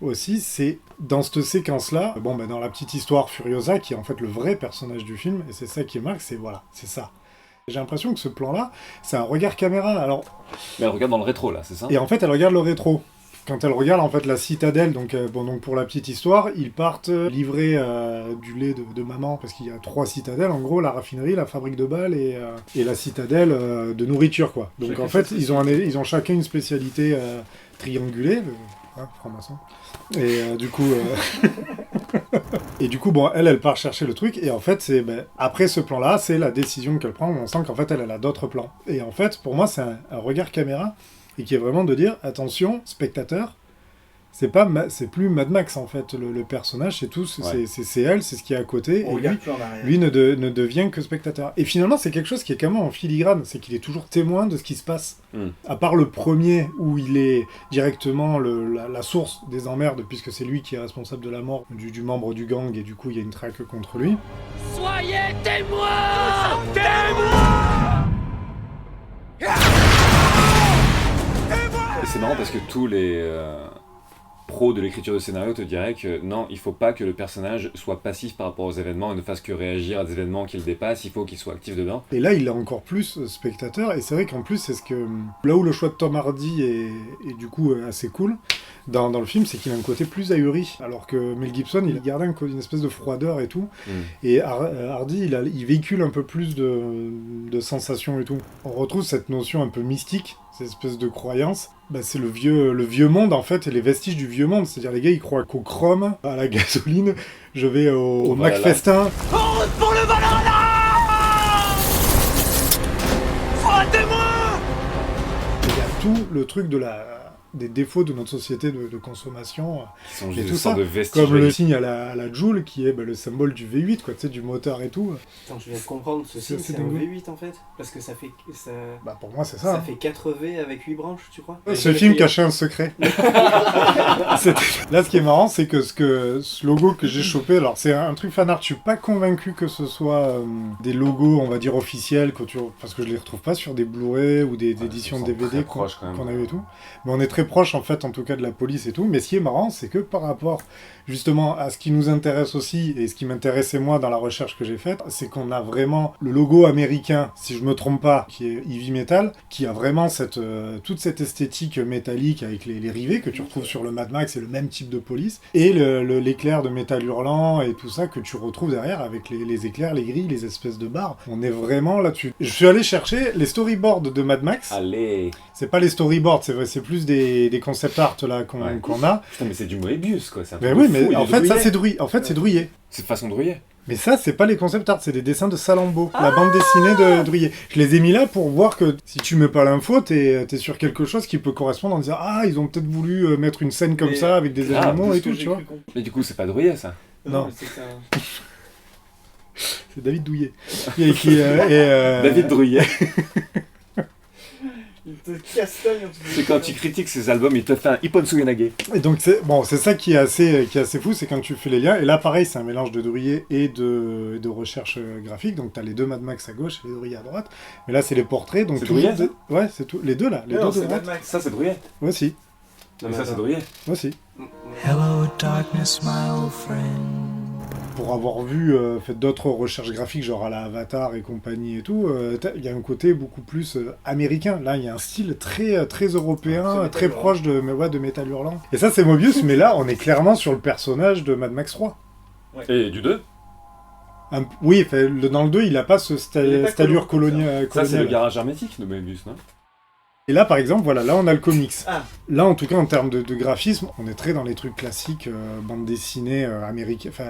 aussi, c'est dans cette séquence-là, dans la petite histoire Furiosa, qui est en fait le vrai personnage du film, et c'est ça qui marque, c'est ça. J'ai l'impression que ce plan-là, c'est un regard caméra. Alors, mais elle regarde dans le rétro, là, c'est ça ? Et en fait, elle regarde le rétro. Quand elle regarde en fait la citadelle, donc pour la petite histoire, ils partent livrer du lait de maman, parce qu'il y a 3 citadelles, en gros, la raffinerie, la fabrique de balles et la citadelle de nourriture, quoi. Donc en fait, ils ont chacun une spécialité triangulée, franc-maçon. Et du coup... elle part chercher le truc, et en fait, après ce plan-là, c'est la décision qu'elle prend, on sent qu'en fait, elle a d'autres plans. Et en fait, pour moi, c'est un regard caméra, et qui est vraiment de dire, attention, spectateur, c'est plus Mad Max, en fait, le personnage, c'est tout, c'est elle, c'est ce qui est à côté, et lui ne devient que spectateur. Et finalement, c'est quelque chose qui est quand même en filigrane, c'est qu'il est toujours témoin de ce qui se passe. À part le premier, où il est directement la source des emmerdes, puisque c'est lui qui est responsable de la mort du membre du gang, et du coup, il y a une traque contre lui. Soyez témoins! Témoins! Et c'est marrant parce que tous les pros de l'écriture de scénario te diraient que non, il faut pas que le personnage soit passif par rapport aux événements et ne fasse que réagir à des événements qu'il dépasse, il faut qu'il soit actif dedans. Et là, il est encore plus spectateur, et c'est vrai qu'en plus, c'est là où le choix de Tom Hardy est du coup assez cool dans le film, c'est qu'il a un côté plus ahuri, alors que Mel Gibson, il gardait une espèce de froideur et tout, et Hardy, il véhicule un peu plus de sensations et tout. On retrouve cette notion un peu mystique, cette espèce de croyance. C'est le vieux monde, en fait, et les vestiges du vieux monde. C'est-à-dire, les gars, ils croient qu'au chrome, à la gasoline, je vais au McFestin. En route pour le Valhalla! Frottez-moi! Il y a tout le truc des défauts de notre société de consommation, et tout ça, comme le signe à la Joule, qui est le symbole du V8, quoi, tu sais, du moteur et tout. Attends, je viens de comprendre, ce signe, c'est un V8 en fait, parce que ça fait... pour moi, c'est ça. Ça fait 4 V avec 8 branches, tu crois? Ce film cachait un secret. Là, ce qui est marrant, c'est que ce logo que j'ai chopé, alors c'est un truc fanart, je suis pas convaincu que ce soit des logos, on va dire, officiels, parce que je les retrouve pas sur des Blu-ray ou des éditions DVD qu'on a eu et tout. Mais on est très proche, en fait, en tout cas, de la police et tout. Mais ce qui est marrant, c'est que par rapport, justement, à ce qui nous intéresse aussi, et ce qui m'intéressait moi dans la recherche que j'ai faite, c'est qu'on a vraiment le logo américain, si je me trompe pas, qui est Heavy Metal, qui a vraiment toute cette esthétique métallique avec les rivets que tu retrouves sur le Mad Max, et le même type de police, et l'éclair de métal hurlant et tout ça que tu retrouves derrière avec les éclairs, les grilles, les espèces de barres. On est vraiment là-dessus. Je suis allé chercher les storyboards de Mad Max. Allez. C'est pas les storyboards, c'est vrai, c'est plus des concept art là qu'on a. Putain, mais c'est du Moebius, quoi. Mais oui, mais en fait, ça c'est Drouillet. En fait, c'est Drouillet. C'est façon Drouillet. Mais ça, c'est pas les concept art, c'est des dessins de Salambo, la bande dessinée de Drouillet. Je les ai mis là pour voir que si tu mets pas l'info, t'es sur quelque chose qui peut correspondre en disant ils ont peut-être voulu mettre une scène comme ça avec des animaux et tout, tu vois. Mais du coup, c'est pas Drouillet, ça. Non. C'est ça. C'est David Douillet. David Drouillet. Il te castagne. C'est quand tu critiques ces albums, il te fait un Ippon Sugenage. Et donc c'est ça qui est assez fou, c'est quand tu fais les liens. Et là pareil, c'est un mélange de Drouillet et de recherche graphique. Donc t'as les deux Mad Max à gauche et les Drouillet à droite. Mais là c'est les portraits. Donc c'est Drouillet, ça ? Ouais, c'est tout. Les deux là. Les deux de droite. Ça c'est Drouillet. Moi aussi. Mais ça c'est Drouillet. Moi aussi. Hello darkness, my old friend. Pour avoir vu fait d'autres recherches graphiques, genre à la Avatar et compagnie et tout, il y a un côté beaucoup plus américain. Là, il y a un style très, très européen, très proche de Métal Hurlant. Et ça, c'est Mobius, mais là, on est clairement sur le personnage de Mad Max 3. Ouais. Et du 2 oui, dans le 2, il n'a pas cette allure coloniale. Ça, c'est le garage hermétique de Mobius, non ? Et là, par exemple, voilà, là, on a le comics. Là, en tout cas, en termes de graphisme, on est très dans les trucs classiques, bande dessinée à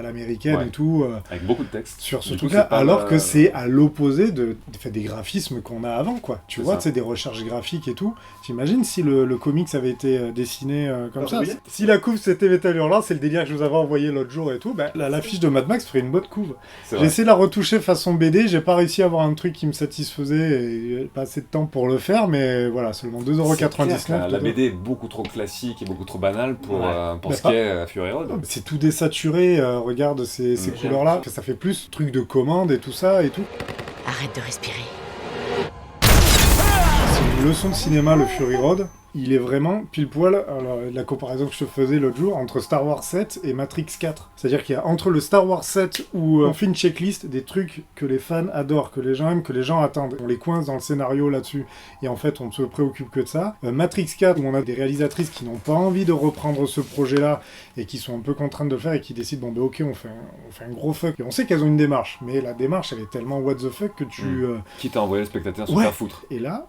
l'américaine et tout. Avec beaucoup de texte. Sur ce truc-là, alors que c'est à l'opposé des graphismes qu'on a avant, quoi. Tu vois, c'est des recherches graphiques et tout. T'imagines si le comics avait été dessiné comme ça. Si la couve, c'était Métal Hurlant, c'est le délire que je vous avais envoyé l'autre jour et tout, l'affiche de Mad Max ferait une bonne couve. J'ai essayé de la retoucher façon BD, j'ai pas réussi à avoir un truc qui me satisfaisait et pas assez de temps pour le faire, mais voilà. Voilà, seulement 2,99€. La BD est beaucoup trop classique et beaucoup trop banale pour ce qu'est Fury Road. C'est tout désaturé, regarde ces couleurs-là. Ça fait plus truc de commande et tout ça et tout. Arrête de respirer. C'est une leçon de cinéma, le Fury Road. Il est vraiment pile poil, alors, la comparaison que je te faisais l'autre jour, entre Star Wars 7 et Matrix 4. C'est-à-dire qu'il y a entre le Star Wars 7 où on fait une checklist des trucs que les fans adorent, que les gens aiment, que les gens attendent. On les coince dans le scénario là-dessus, et en fait on ne se préoccupe que de ça. Matrix 4 où on a des réalisatrices qui n'ont pas envie de reprendre ce projet-là, et qui sont un peu contraintes de le faire, et qui décident, bon ben ok, on fait un gros fuck. Et on sait qu'elles ont une démarche, mais la démarche elle est tellement what the fuck que tu... Quitte à envoyer le spectateur se faire foutre. Et là...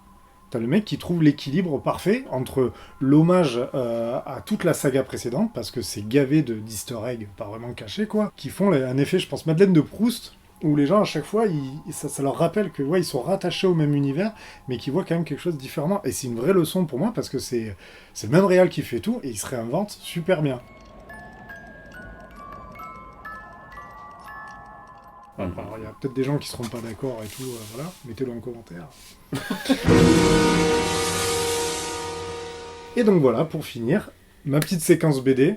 T'as le mec qui trouve l'équilibre parfait entre l'hommage à toute la saga précédente, parce que c'est gavé d'easter eggs pas vraiment cachés, quoi, qui font un effet, je pense, Madeleine de Proust, où les gens, à chaque fois, ça leur rappelle que ils sont rattachés au même univers, mais qu'ils voient quand même quelque chose différemment. Et c'est une vraie leçon pour moi, parce que c'est le même réal qui fait tout, et il se réinvente super bien. Alors, il y a peut-être des gens qui seront pas d'accord et tout, voilà, mettez-le en commentaire. Et donc voilà, pour finir, ma petite séquence BD.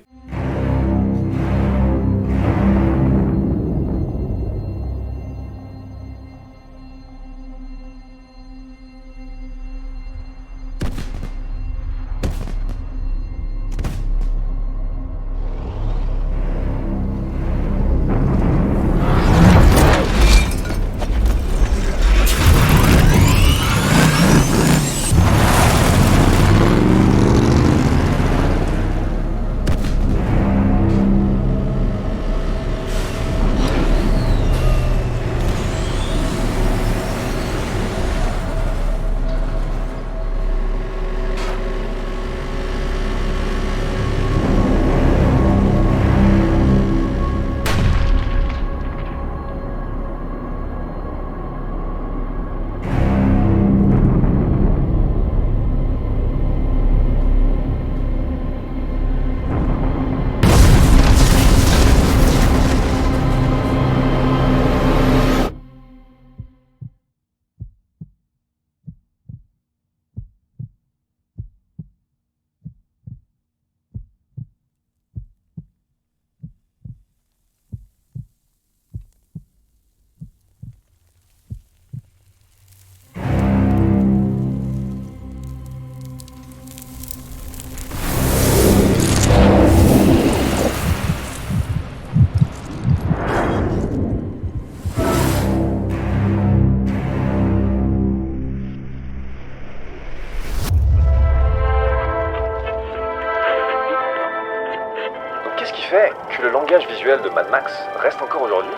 Que le langage visuel de Mad Max reste encore aujourd'hui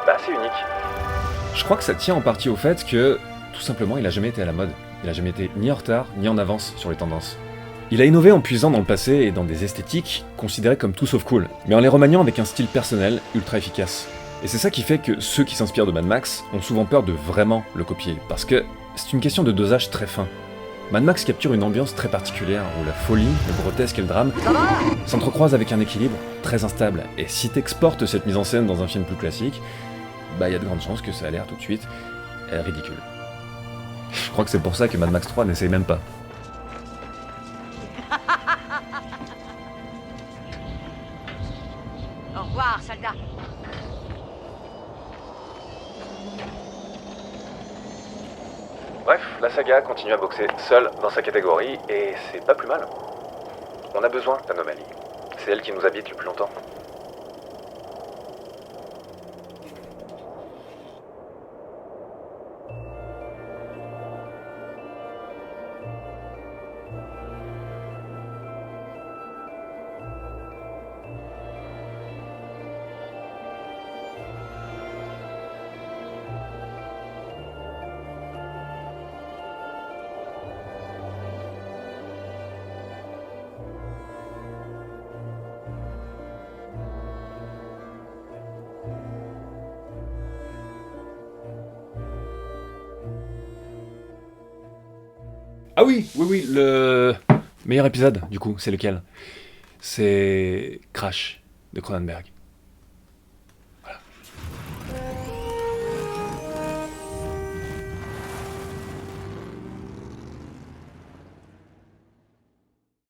assez unique. Je crois que ça tient en partie au fait que, tout simplement, il a jamais été à la mode. Il a jamais été ni en retard, ni en avance sur les tendances. Il a innové en puisant dans le passé et dans des esthétiques considérées comme tout sauf cool, mais en les remaniant avec un style personnel ultra efficace. Et c'est ça qui fait que ceux qui s'inspirent de Mad Max ont souvent peur de vraiment le copier, parce que c'est une question de dosage très fin. Mad Max capture une ambiance très particulière, où la folie, le grotesque et le drame s'entrecroisent avec un équilibre très instable. Et si t'exportes cette mise en scène dans un film plus classique, y a de grandes chances que ça a l'air tout de suite ridicule. Je crois que c'est pour ça que Mad Max 3 n'essaye même pas. Au revoir, soldat. Bref, la saga continue à boxer seule dans sa catégorie, et c'est pas plus mal. On a besoin d'anomalies. C'est elle qui nous habite le plus longtemps. Ah oui, le meilleur épisode, du coup, c'est lequel? C'est Crash, de Cronenberg.